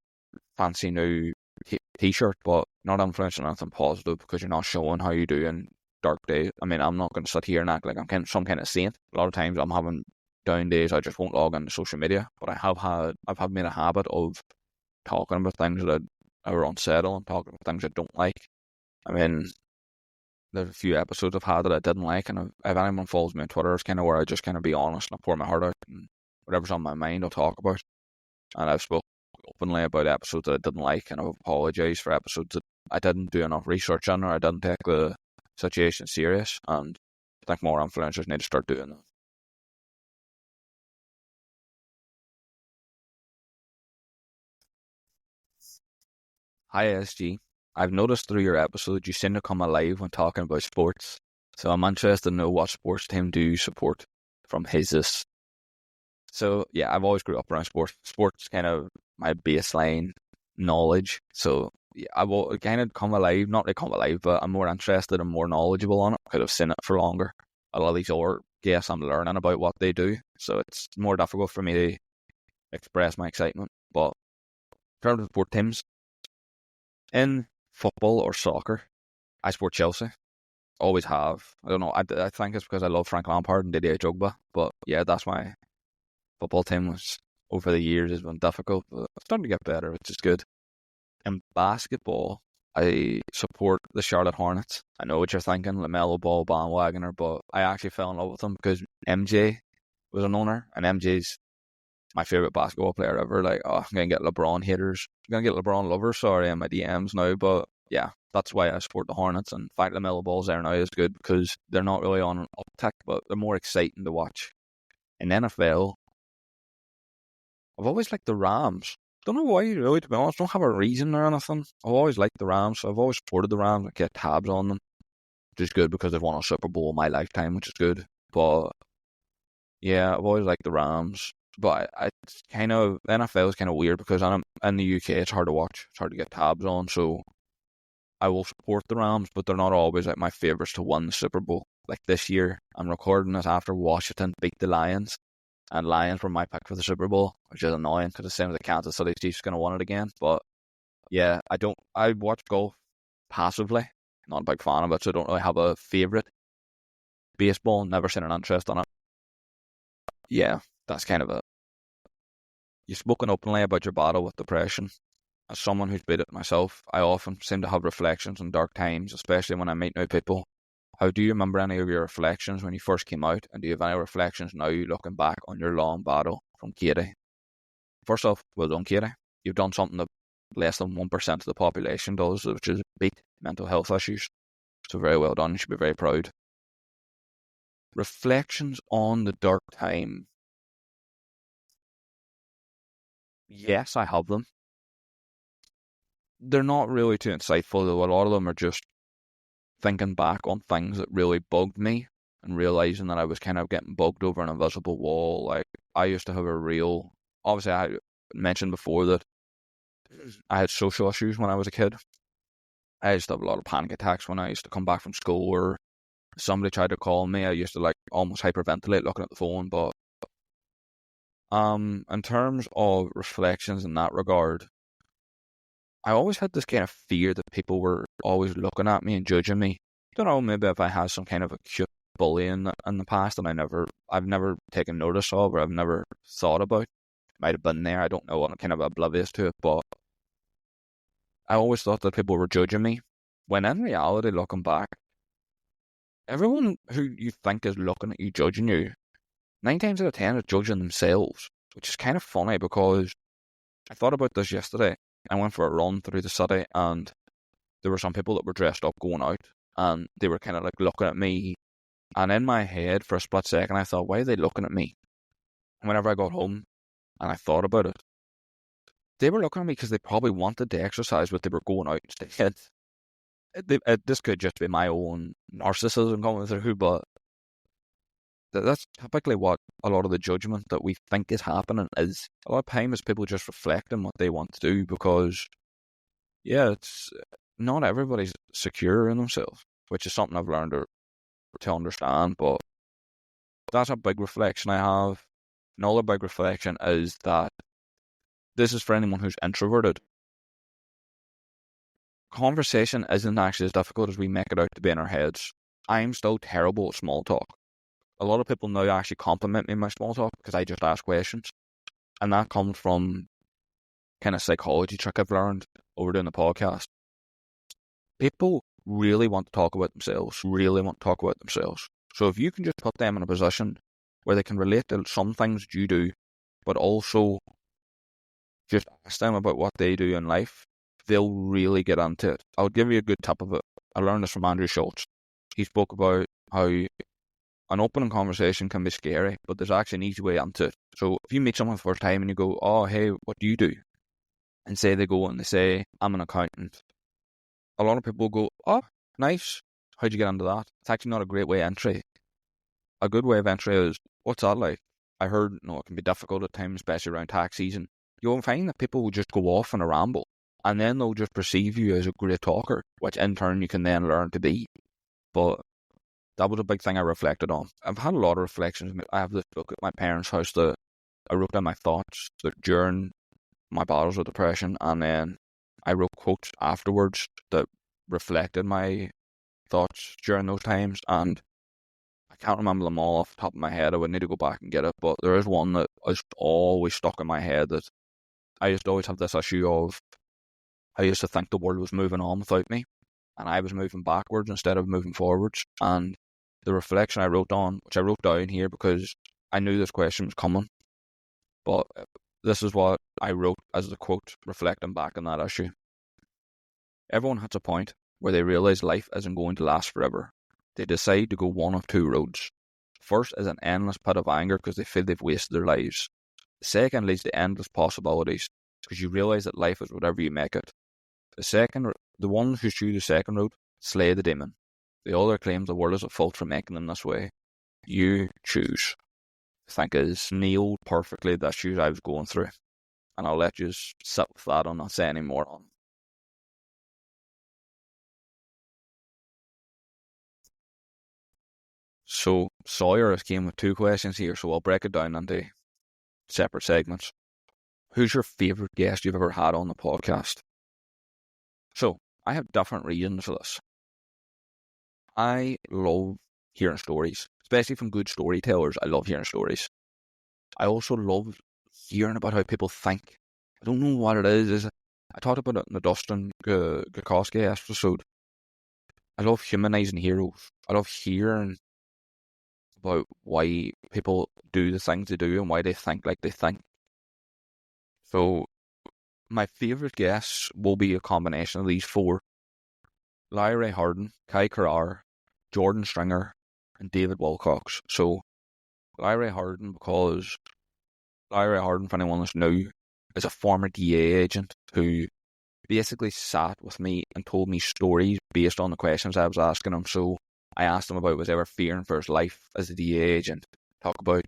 fancy new t-shirt, but not influencing anything positive, because you're not showing how you do in dark days. I mean, I'm not going to sit here and act like I'm some kind of saint. A lot of times I'm having down days, I just won't log into social media, but I've made a habit of talking about things that are unsettling, talking about things I don't like. I mean, there's a few episodes I've had that I didn't like, and if anyone follows me on Twitter, it's kind of where I just kind of be honest and I pour my heart out, and whatever's on my mind I'll talk about. And I've spoken openly about episodes that I didn't like, and I've apologised for episodes that I didn't do enough research on, or I didn't take the situation serious, and I think more influencers need to start doing that. Hi SG, I've noticed through your episodes you seem to come alive when talking about sports, so I'm interested to know what sports team do you support from Jesus. So yeah, I've always grew up around sports. Sports kind of my baseline knowledge. So yeah, I will kind of come alive, not really come alive, but I'm more interested and more knowledgeable on it because I've seen it for longer. A lot of these other guests, I'm learning about what they do, so it's more difficult for me to express my excitement. But in terms of sport teams, in football or soccer, I support Chelsea. Always have. I don't know. I think it's because I love Frank Lampard and Didier Drogba. But yeah, that's my football team. Was over the years has been difficult, but it's starting to get better, which is good. In basketball, I support the Charlotte Hornets. I know what you're thinking, LaMelo Ball bandwagoner, but I actually fell in love with them because MJ was an owner, and MJ's my favourite basketball player ever. Like, I'm going to get LeBron haters. I'm going to get LeBron lovers, sorry, in my DMs now, but yeah, that's why I support the Hornets. And in fact, LaMelo Ball's there now is good because they're not really on an uptick, but they're more exciting to watch. In NFL, I've always liked the Rams. Don't know why, really, to be honest. Don't have a reason or anything. I've always liked the Rams, so I've always supported the Rams. I get tabs on them, which is good because they've won a Super Bowl in my lifetime, which is good. But yeah, I've always liked the Rams. But it's kind of, the NFL is kind of weird because in the UK, it's hard to watch. It's hard to get tabs on, so I will support the Rams, but they're not always like my favourites to win the Super Bowl. Like this year, I'm recording this after Washington beat the Lions, and Lions were my pick for the Super Bowl, which is annoying because it seems like Kansas City Chiefs going to win it again. But yeah, I watch golf passively, not a big fan of it, so I don't really have a favourite. Baseball, never seen an interest in it. Yeah, that's kind of it. You've spoken openly about your battle with depression. As someone who's beat it myself, I often seem to have reflections on dark times, especially when I meet new people. How do you remember any of your reflections when you first came out, and do you have any reflections now looking back on your long battle? From Katie. First off, well done, Katie. You've done something that less than 1% of the population does, which is beat mental health issues. So very well done, you should be very proud. Reflections on the dark time. Yes, I have them. They're not really too insightful, though. A lot of them are just thinking back on things that really bugged me and realising that I was kind of getting bugged over an invisible wall. Like, I used to have obviously I mentioned before that I had social issues when I was a kid. I used to have a lot of panic attacks when I used to come back from school, or somebody tried to call me. I used to like almost hyperventilate looking at the phone. But in terms of reflections in that regard, I always had this kind of fear that people were always looking at me and judging me. I don't know, maybe if I had some kind of acute bullying in the past and I've never taken notice of, or I've never thought about. Might have been there, I don't know, I'm kind of oblivious to it, but I always thought that people were judging me, when in reality, looking back, everyone who you think is looking at you, judging you, 9 times out of 10 is judging themselves, which is kind of funny because I thought about this yesterday. I went for a run through the city, and there were some people that were dressed up going out, and they were kind of like looking at me, and in my head for a split second I thought, why are they looking at me? And whenever I got home and I thought about it, they were looking at me because they probably wanted to exercise, but they were going out instead. this could just be my own narcissism coming through, but that's typically what a lot of the judgment that we think is happening is. A lot of time is people just reflecting what they want to do because, yeah, it's not everybody's secure in themselves, which is something I've learned to understand, but that's a big reflection I have. Another big reflection is that this is for anyone who's introverted. Conversation isn't actually as difficult as we make it out to be in our heads. I'm still terrible at small talk. A lot of people now actually compliment me in my small talk because I just ask questions. And that comes from kind of psychology trick I've learned over doing the podcast. People really want to talk about themselves, So if you can just put them in a position where they can relate to some things that you do, but also just ask them about what they do in life, they'll really get into it. I'll give you a good tip of it. I learned this from Andrew Schultz. He spoke about how an opening conversation can be scary, but there's actually an easy way into it. So if you meet someone for the first time and you go, oh, hey, what do you do? And say they go and they say, I'm an accountant. A lot of people go, oh, nice. How'd you get into that? It's actually not a great way of entry. A good way of entry is, what's that like? I heard, it can be difficult at times, especially around tax season. You'll find that people will just go off on a ramble, and then they'll just perceive you as a great talker, which in turn you can then learn to be. But that was a big thing I reflected on. I've had a lot of reflections. I have this book at my parents' house that I wrote down my thoughts that during my battles with depression, and then I wrote quotes afterwards that reflected my thoughts during those times, and I can't remember them all off the top of my head. I would need to go back and get it, but there is one that is always stuck in my head that I used to always have this issue of I used to think the world was moving on without me, and I was moving backwards instead of moving forwards. And the reflection I wrote on, which I wrote down here because I knew this question was coming, but this is what I wrote as the quote reflecting back on that issue. Everyone hits a point where they realise life isn't going to last forever. They decide to go one of two roads. First is an endless pit of anger because they feel they've wasted their lives. The second leads to endless possibilities because you realise that life is whatever you make it. The ones who choose the second road slay the demon. The other claims the world is at fault for making them this way. You choose. I think is nailed perfectly the issues I was going through. And I'll let you sit with that and not say any more on. So Sawyer came with 2 questions here, so I'll break it down into separate segments. Who's your favourite guest you've ever had on the podcast? So, I have different reasons for this. I love hearing stories, especially from good storytellers. I love hearing stories. I also love hearing about how people think. I don't know what it is. I talked about it in the Dustin Gakowski episode. I love humanising heroes. I love hearing about why people do the things they do and why they think like they think. So, my favourite guests will be a combination of these 4. Larry Ray Harden, Kai Carrar, Jordan Stringer, and David Wilcox. So, Larry Ray Harden, because Larry Ray Harden, for anyone that's new, is a former DA agent who basically sat with me and told me stories based on the questions I was asking him. So, I asked him about was ever fearing for his life as a DA agent, talk about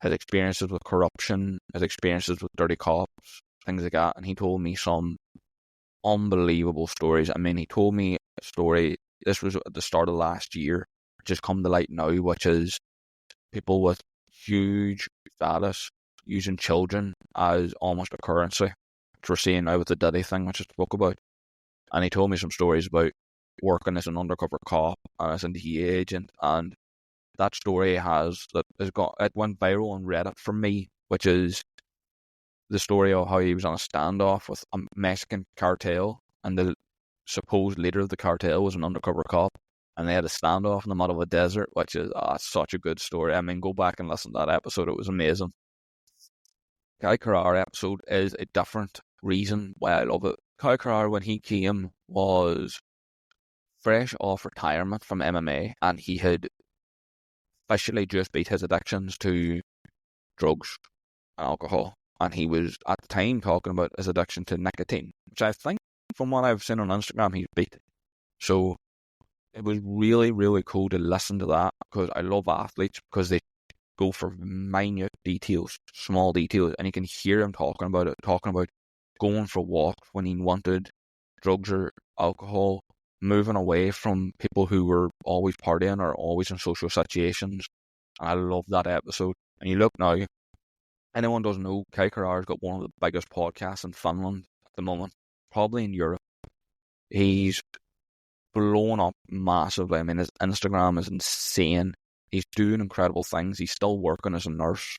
his experiences with corruption, his experiences with dirty cops, things like that, and he told me some unbelievable stories. I mean, he told me a story, this was at the start of last year, which has come to light now, which is people with huge status using children as almost a currency, which we're seeing now with the Diddy thing, which I spoke about. And he told me some stories about working as an undercover cop and as a DEA agent, and that story it went viral on Reddit for me, which is the story of how he was on a standoff with a Mexican cartel, and the supposed leader of the cartel was an undercover cop, and they had a standoff in the middle of a desert, which is such a good story. I mean, go back and listen to that episode. It was amazing. Kai Carrar episode is a different reason why I love it. Kai Carrar, when he came, was fresh off retirement from MMA, and he had officially just beat his addictions to drugs and alcohol. And he was, at the time, talking about his addiction to nicotine, which I think, from what I've seen on Instagram, he's beat. So it was really, really cool to listen to that, because I love athletes because they go for minute details, small details, and you can hear him talking about going for walks when he wanted drugs or alcohol, moving away from people who were always partying or always in social situations. And I love that episode. And you look now, anyone doesn't know, Kai Carrar's got one of the biggest podcasts in Finland at the moment, probably in Europe. He's blown up massively. I mean, his Instagram is insane. He's doing incredible things. He's still working as a nurse.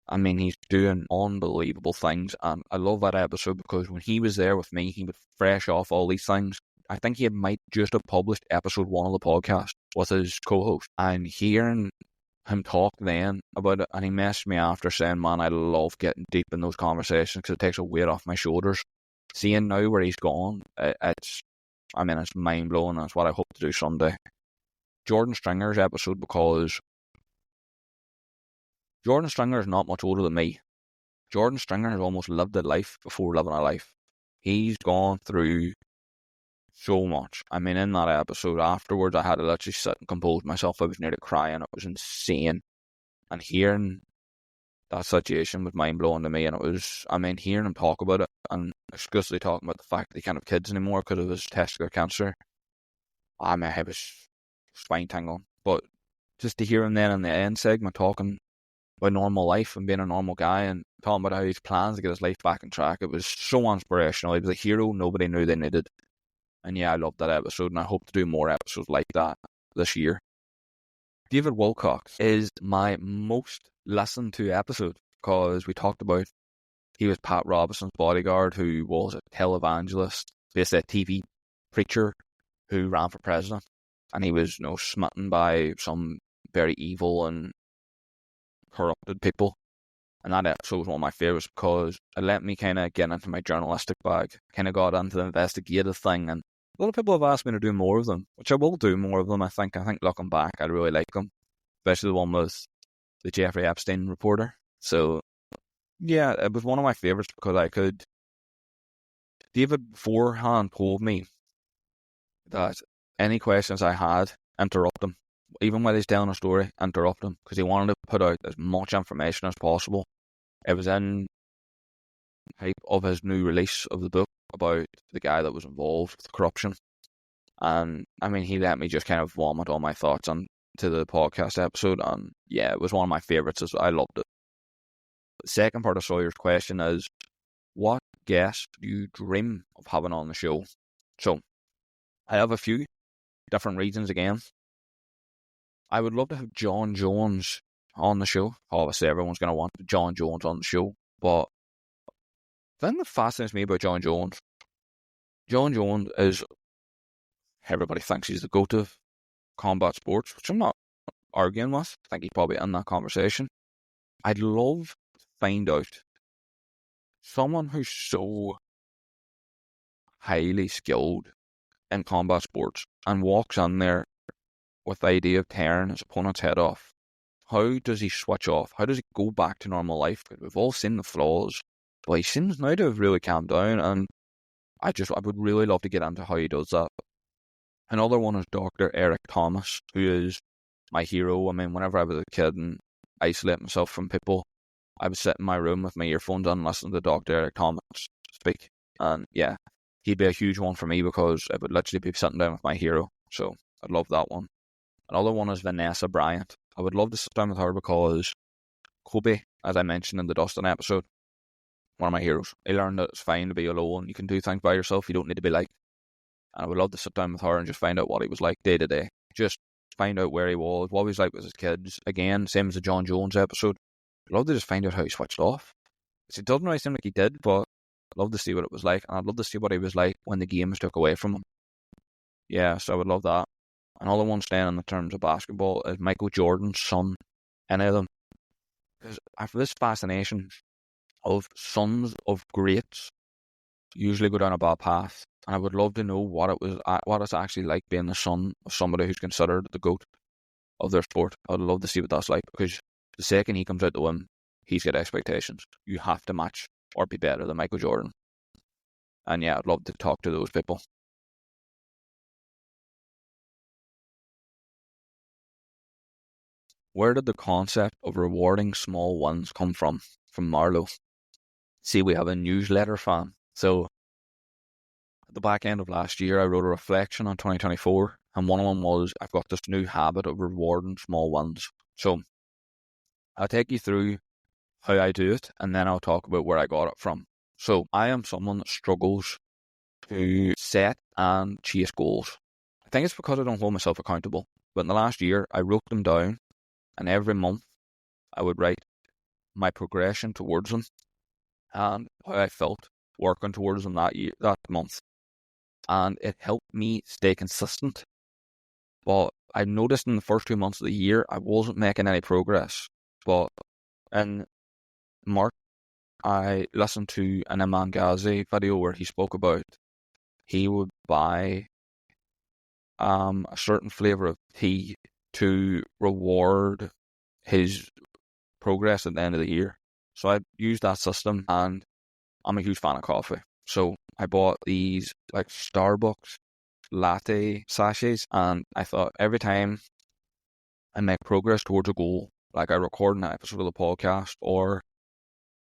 I mean, he's doing unbelievable things. And I love that episode because when he was there with me, he was fresh off all these things. I think he might just have published episode 1 of the podcast with his co-host. And hearing him talk then about it, and he messaged me after saying, man, I love getting deep in those conversations because it takes a weight off my shoulders. Seeing now where he's gone, it's mind-blowing. That's what I hope to do someday. Jordan Stringer's episode, because Jordan Stringer is not much older than me. Jordan Stringer has almost lived a life before living a life. He's gone through so much. I mean, in that episode afterwards, I had to literally sit and compose myself. I was nearly crying. It was insane. And hearing that situation was mind-blowing to me. And it was, hearing him talk about it, and exclusively talking about the fact that he can't have kids anymore because of his testicular cancer. It was spine tingling. But just to hear him then in the end segment talking about normal life and being a normal guy and talking about how he plans to get his life back on track, it was so inspirational. He was a hero nobody knew they needed. And yeah, I loved that episode, and I hope to do more episodes like that this year. David Wilcox is my most listened to episode because we talked about he was Pat Robinson's bodyguard, who was a televangelist, basically a TV preacher who ran for president. And he was, smitten by some very evil and corrupted people. And that episode was one of my favourites because it let me kind of get into my journalistic bag. Kind of got into the investigative thing. And a lot of people have asked me to do more of them, which I will do more of them, I think. I think looking back, I really like them. Especially the one with the Jeffrey Epstein reporter. So, yeah, it was one of my favourites because I could... David beforehand told me that any questions I had, interrupt him. Even when he's telling a story, interrupt him, because he wanted to put out as much information as possible. It was in hype of his new release of the book about the guy that was involved with corruption. And, he let me just kind of vomit all my thoughts onto the podcast episode, and yeah, it was one of my favourites. I loved it. The second part of Sawyer's question is, what guest do you dream of having on the show? So, I have a few different reasons again. I would love to have John Jones on the show. Obviously, everyone's going to want John Jones on the show. But the thing that fascinates me about John Jones is, everybody thinks he's the GOAT of combat sports, which I'm not arguing with. I think he's probably in that conversation. I'd love to find out someone who's so highly skilled in combat sports and walks in there with the idea of tearing his opponent's head off. How does he switch off? How does he go back to normal life? We've all seen the flaws, but he seems now to have really calmed down, and I would really love to get into how he does that. Another one is Dr. Eric Thomas, who is my hero. Whenever I was a kid and isolate myself from people, I would sit in my room with my earphones on and listen to Dr. Eric Thomas speak. And yeah, he'd be a huge one for me because I would literally be sitting down with my hero. So I'd love that one. Another one is Vanessa Bryant. I would love to sit down with her because Kobe, as I mentioned in the Dustin episode, one of my heroes. He learned that it's fine to be alone. You can do things by yourself. You don't need to be liked. And I would love to sit down with her and just find out what he was like day to day. Just find out where he was, what he was like with his kids. Again, same as the John Jones episode. I'd love to just find out how he switched off. It doesn't really seem like he did, but I'd love to see what it was like. And I'd love to see what he was like when the games took away from him. Yeah, so I would love that. Another one staying in the terms of basketball is Michael Jordan's son. Any of them. Because I have this fascination of sons of greats usually go down a bad path. And I would love to know what it's actually like being the son of somebody who's considered the GOAT of their sport. I'd love to see what that's like, because the second he comes out to win, he's got expectations. You have to match or be better than Michael Jordan. And yeah, I'd love to talk to those people. where did the concept of rewarding small wins come from? From Marlowe. See, we have a newsletter fan. So at the back end of last year, I wrote a reflection on 2024, and one of them was I've got this new habit of rewarding small wins. So I'll take you through how I do it, and then I'll talk about where I got it from. So I am someone that struggles to set and chase goals. I think it's because I don't hold myself accountable. But in the last year, I wrote them down, and every month I would write my progression towards them and how I felt working towards them that month. And it helped me stay consistent. But I noticed in the first 2 months of the year, I wasn't making any progress. But in March, I listened to an Imran Ghazi video where he spoke about he would buy a certain flavour of tea to reward his progress at the end of the year. So I used that system, and I'm a huge fan of coffee. So I bought these like Starbucks latte sachets, and I thought every time I make progress towards a goal, like I record an episode of the podcast, or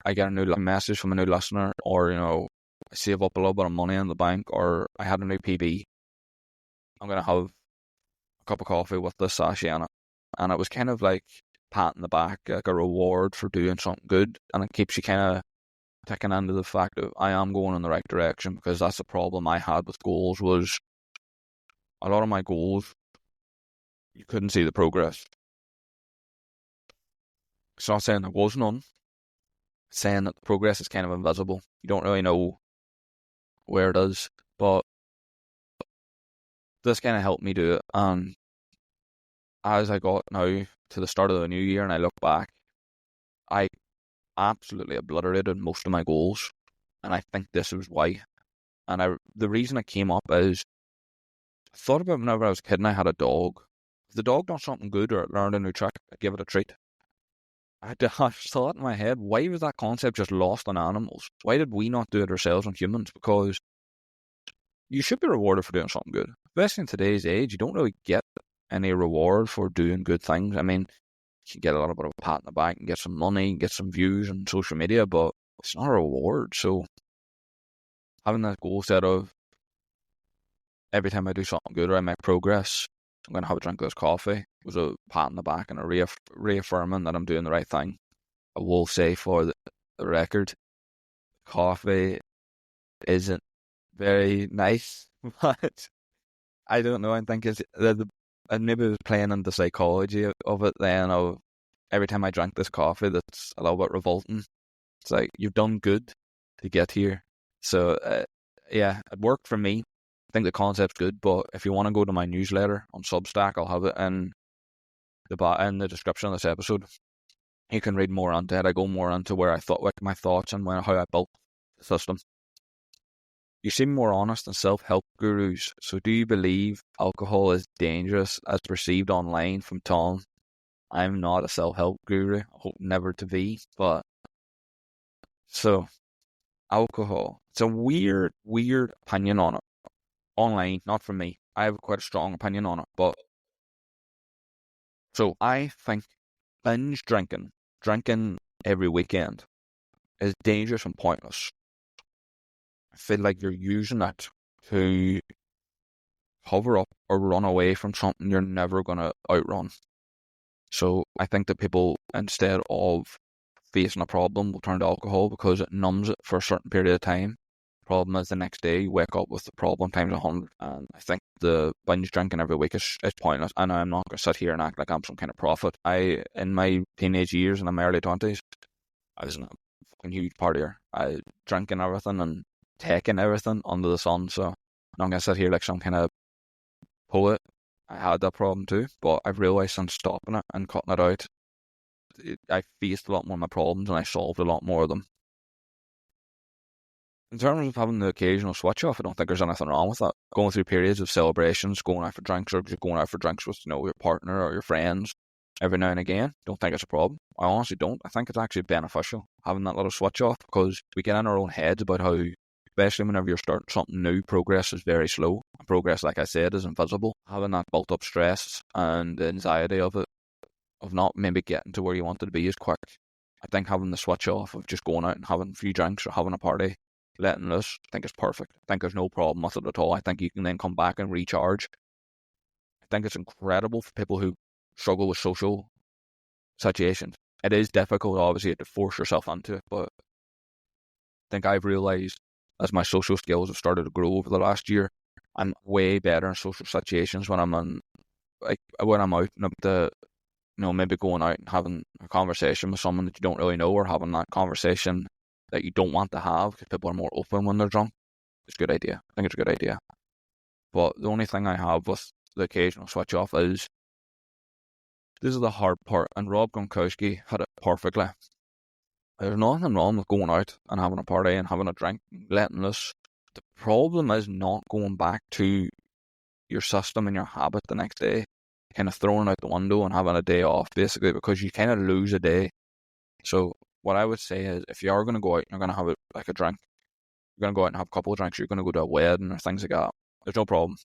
I get a new message from a new listener, or I save up a little bit of money in the bank, or I had a new PB, I'm going to have a cup of coffee with this sachet in it. And it was kind of like patting the back, like a reward for doing something good, and it keeps you kind of ticking into the fact that I am going in the right direction, because that's the problem I had with goals. Was a lot of my goals, you couldn't see the progress. It's not saying there was none, it's saying that the progress is kind of invisible. You don't really know where it is, but this kind of helped me do it. And as I got now to the start of the new year and I look back, I absolutely obliterated most of my goals, and I think this was why. And the reason it came up is I thought about whenever I was a kid and I had a dog. If the dog done something good or it learned a new trick, I'd give it a treat. I thought in my head, why was that concept just lost on animals? Why did we not do it ourselves on humans? Because you should be rewarded for doing something good. Especially in today's age, you don't really get any reward for doing good things. I mean, you can get a little bit of a pat in the back and get some money, get some views on social media, but it's not a reward. So having that goal set of every time I do something good or I make progress, I'm going to have a drink of this coffee, was a pat in the back and a reaffirming that I'm doing the right thing. I will say for the record, coffee isn't very nice, but I don't know. I think and maybe it was playing in the psychology of it then, of every time I drank this coffee that's a little bit revolting. It's like, you've done good to get here. So, yeah, it worked for me. I think the concept's good, but if you want to go to my newsletter on Substack, I'll have it in the description of this episode. You can read more into it. I go more into where I thought, like my thoughts and how I built the system. You seem more honest than self-help gurus. So do you believe alcohol is dangerous as perceived online from Tom? I'm not a self-help guru. I hope never to be. But so alcohol, it's a weird opinion on it. Online, not from me. I have quite a strong opinion on it. But so I think binge drinking every weekend is dangerous and pointless. I feel like you're using it to cover up or run away from something you're never going to outrun. So I think that people, instead of facing a problem, will turn to alcohol because it numbs it for a certain period of time. The problem is the next day you wake up with the problem times 100. And I think the binge drinking every week is pointless. And I'm not going to sit here and act like I'm some kind of prophet. In my teenage years and in my early 20s, I was a fucking huge partier. I drinking everything and taking everything under the sun. So I'm not going to sit here like some kind of poet. I had that problem too, but I've realised since stopping it and cutting it out, I faced a lot more of my problems and I solved a lot more of them. In terms of having the occasional switch off, I don't think there's anything wrong with that. Going through periods of celebrations, going out for drinks, or just going out for drinks with your partner or your friends every now and again, don't think it's a problem. I honestly don't. I think it's actually beneficial having that little switch off, because we get in our own heads about how, especially whenever you're starting something new, progress is very slow. Progress, like I said, is invisible. Having that built up stress and the anxiety of it of not maybe getting to where you wanted to be as quick. I think having the switch off of just going out and having a few drinks or having a party, letting loose, I think it's perfect. I think there's no problem with it at all. I think you can then come back and recharge. I think it's incredible for people who struggle with social situations. It is difficult, obviously, to force yourself into it, but I think I've realised as my social skills have started to grow over the last year, I'm way better in social situations when I'm when I'm out and up to, maybe going out and having a conversation with someone that you don't really know, or having that conversation that you don't want to have because people are more open when they're drunk. It's a good idea. I think it's a good idea. But the only thing I have with the occasional switch off is, this is the hard part, and Rob Gronkowski had it perfectly. There's nothing wrong with going out and having a party and having a drink, letting loose. The problem is not going back to your system and your habit the next day, kind of throwing out the window and having a day off, basically, because you kind of lose a day. So what I would say is, if you are going to go out and you're going to have a drink, you're going to go out and have a couple of drinks, you're going to go to a wedding or things like that, there's no problem.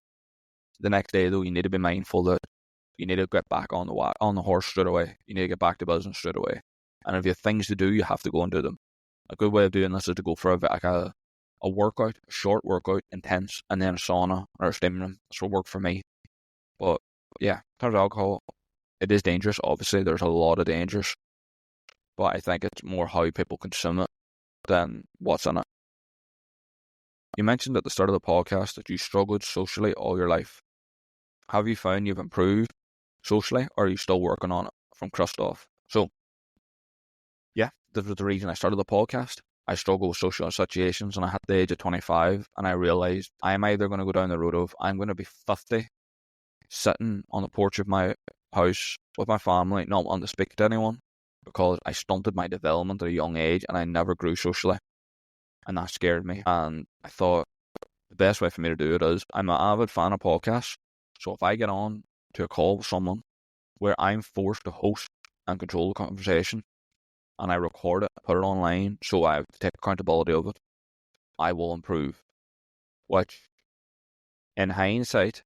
The next day, though, you need to be mindful that you need to get back on the horse straight away. You need to get back to business straight away. And if you have things to do, you have to go and do them. A good way of doing this is to go for a workout, a short workout, intense, and then a sauna or a steam room. This will work for me. But yeah, in terms of alcohol, it is dangerous. Obviously, there's a lot of dangers. But I think it's more how people consume it than what's in it. You mentioned at the start of the podcast that you struggled socially all your life. Have you found you've improved socially, or are you still working on it? From Christoph. So, yeah, this was the reason I started the podcast. I struggle with social situations, and I hit the age of 25, and I realised I'm either going to go down the road of, I'm going to be 50, sitting on the porch of my house with my family, not wanting to speak to anyone, because I stunted my development at a young age, and I never grew socially. And that scared me. And I thought the best way for me to do it is, I'm an avid fan of podcasts. So if I get on to a call with someone where I'm forced to host and control the conversation, and I record it, put it online, so I have to take accountability of it, I will improve. Which, in hindsight,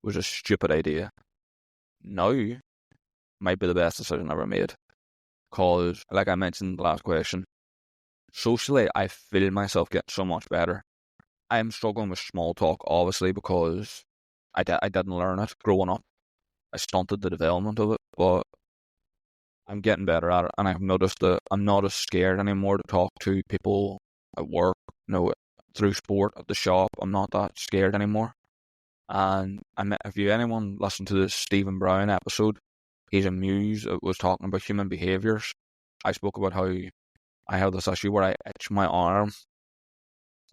was a stupid idea. Now might be the best decision I ever made. Because, like I mentioned in the last question, socially, I feel myself getting so much better. I'm struggling with small talk, obviously, because I didn't learn it growing up. I stunted the development of it, but I'm getting better at it, and I've noticed that I'm not as scared anymore to talk to people at work, through sport, at the shop. I'm not that scared anymore. And if anyone listened to the Stephen Brown episode, he's a muse that was talking about human behaviours. I spoke about how I have this issue where I itch my arm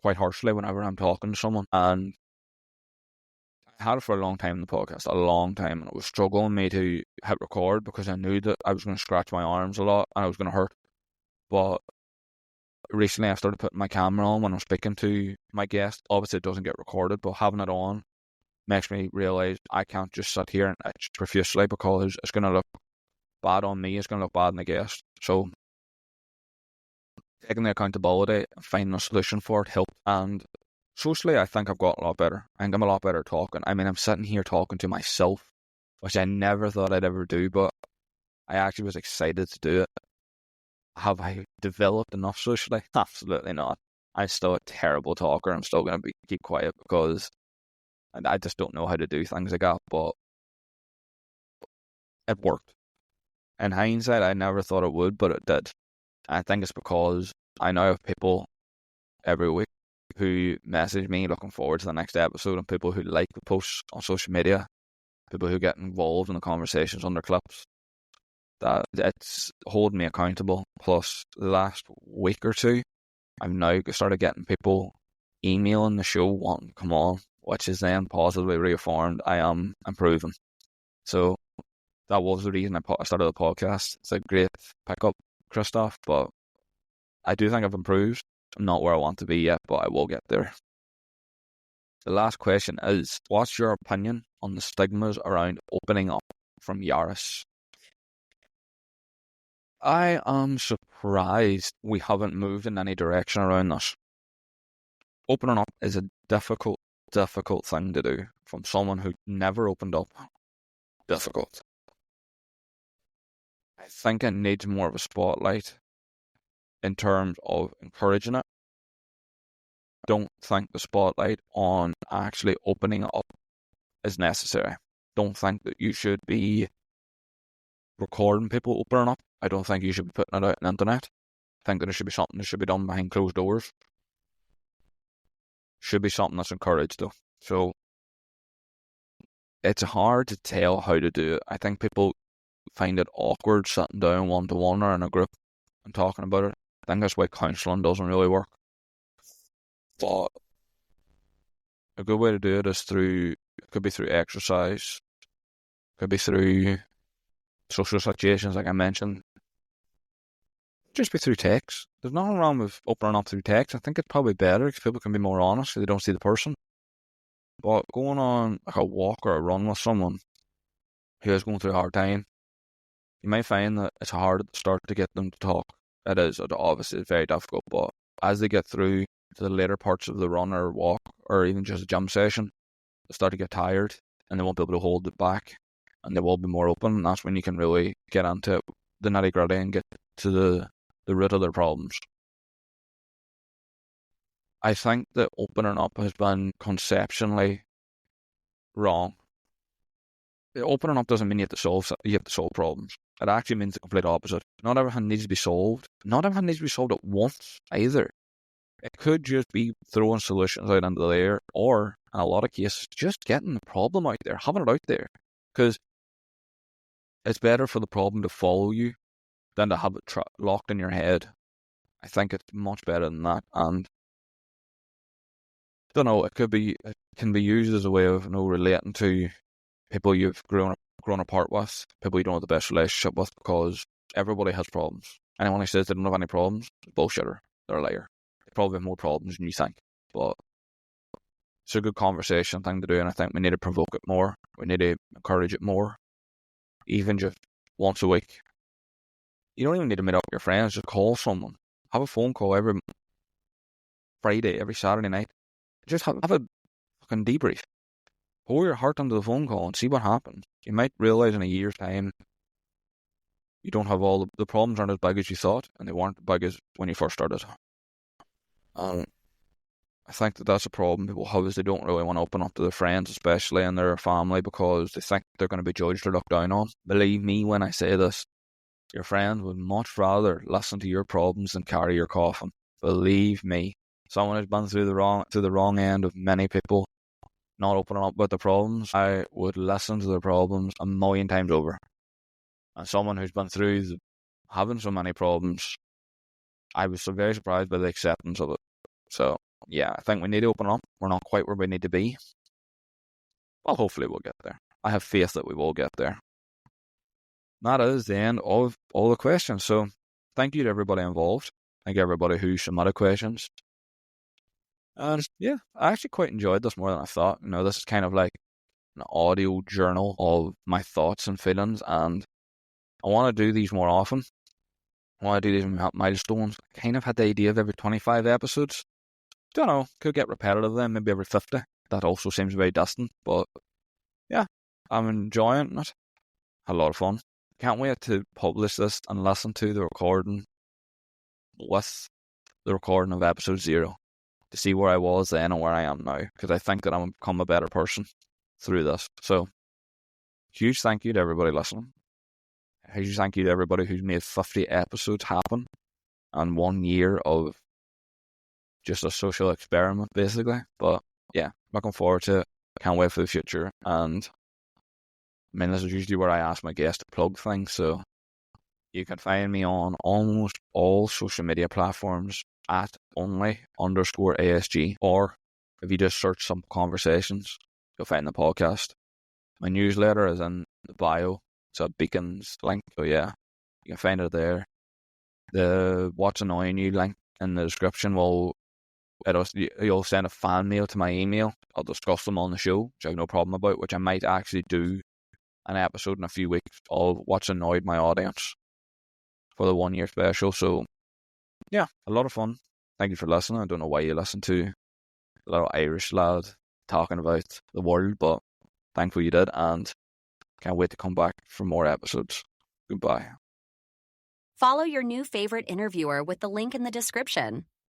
quite harshly whenever I'm talking to someone, and I had it for a long time in the podcast, and it was struggling me to hit record because I knew that I was going to scratch my arms a lot and I was going to hurt. But recently I started putting my camera on when I'm speaking to my guest. Obviously it doesn't get recorded, but having it on makes me realise I can't just sit here and itch profusely, because it's going to look bad on me, it's going to look bad on the guest. So taking the accountability and finding a solution for it helped. And socially, I think I've got a lot better. I think I'm a lot better talking. I mean, I'm sitting here talking to myself, which I never thought I'd ever do, but I actually was excited to do it. Have I developed enough socially? Absolutely not. I'm still a terrible talker. I'm still going to keep quiet because I just don't know how to do things like that, but it worked. In hindsight, I never thought it would, but it did. I think it's because I now have people every week who message me looking forward to the next episode, and people who like the posts on social media, people who get involved in the conversations under clips. That it's holding me accountable. Plus, the last week or two, I've now started getting people emailing the show wanting to come on, which is then positively reaffirmed I am improving. So that was the reason I started the podcast. It's a great pickup, Christoph, but I do think I've improved. I'm not where I want to be yet, but I will get there. The last question is, what's your opinion on the stigmas around opening up? From Yaris. I am surprised we haven't moved in any direction around this. Opening up is a difficult thing to do from someone who never opened up. Difficult. think it needs more of a spotlight in terms of encouraging it. Don't think the spotlight on actually opening it up is necessary. Don't think that you should be recording people opening up. I don't think you should be putting it out on the internet. I think that it should be something that should be done behind closed doors. Should be something that's encouraged though. So it's hard to tell how to do it. I think people find it awkward sitting down one-to-one or in a group and talking about it. I think that's why counselling doesn't really work. But a good way to do it is it could be through exercise, could be through social situations like I mentioned, just be through text. There's nothing wrong with opening up through text. I think it's probably better because people can be more honest if they don't see the person. But going on like a walk or a run with someone who is going through a hard time, you might find that it's hard at the start to get them to talk. It is, obviously, it's very difficult, but as they get through to the later parts of the run or walk, or even just a gym session, they start to get tired and they won't be able to hold it back and they will be more open, and that's when you can really get into the nitty-gritty and get to the root of their problems. I think that opening up has been conceptually wrong. Opening up doesn't mean you have to solve problems. It actually means the complete opposite. Not everything needs to be solved. Not everything needs to be solved at once either. It could just be throwing solutions out into the air, or in a lot of cases, just getting the problem out there, having it out there. Because it's better for the problem to follow you than to have it locked in your head. I think it's much better than that. And I don't know, it can be used as a way of relating to people you've grown apart with, people you don't have the best relationship with, because everybody has problems. Anyone who says they don't have any problems is a bullshitter. They're a liar. They probably have more problems than you think. But it's a good conversation thing to do, and I think we need to provoke it more. We need to encourage it more. Even just once a week. You don't even need to meet up with your friends, just call someone. Have a phone call every Friday, every Saturday night. Just have a fucking debrief. Pour your heart onto the phone call and see what happens. You might realise in a year's time you don't have all the problems aren't as big as you thought, and they weren't as big as when you first started. I think that that's a problem people have, is they don't really want to open up to their friends, especially and their family, because they think they're going to be judged or looked down on. Believe me when I say this, your friends would much rather listen to your problems than carry your coffin. Believe me. Someone who's been through the wrong end of many people not opening up about the problems, I would listen to their problems a million times over. And someone who's been through having so many problems, I was so very surprised by the acceptance of it. So, yeah, I think we need to open up. We're not quite where we need to be. Well, hopefully we'll get there. I have faith that we will get there. That is the end of all the questions. So, thank you to everybody involved. Thank you everybody who submitted questions. And yeah, I actually quite enjoyed this more than I thought. This is kind of like an audio journal of my thoughts and feelings, and I want to do these more often. I want to do these milestones. I kind of had the idea of every 25 episodes. Don't know, could get repetitive then, maybe every 50. That also seems very distant, but yeah, I'm enjoying it. Had a lot of fun. Can't wait to publish this and listen to the recording with the recording of episode 0. To see where I was then and where I am now, because I think that I'm become a better person through this. So, huge thank you to everybody listening. Huge thank you to everybody who's made 50 episodes happen and 1 year of just a social experiment, basically. But yeah, looking forward to it. Can't wait for the future. And I mean, this is usually where I ask my guests to plug things. So you can find me on almost all social media platforms at only_ASG, or if you just search Some Conversations, you'll find the podcast. My newsletter is in the bio. It's a Beacons link, so yeah, you can find it there. The What's Annoying You link in the description you'll send a fan mail to my email. I'll discuss them on the show, which I have no problem about, which I might actually do an episode in a few weeks of what's annoyed my audience for the 1 year special. So yeah, a lot of fun. Thank you for listening. I don't know why you listen to a little Irish lad talking about the world, but thankful you did, and can't wait to come back for more episodes. Goodbye. Follow your new favorite interviewer with the link in the description.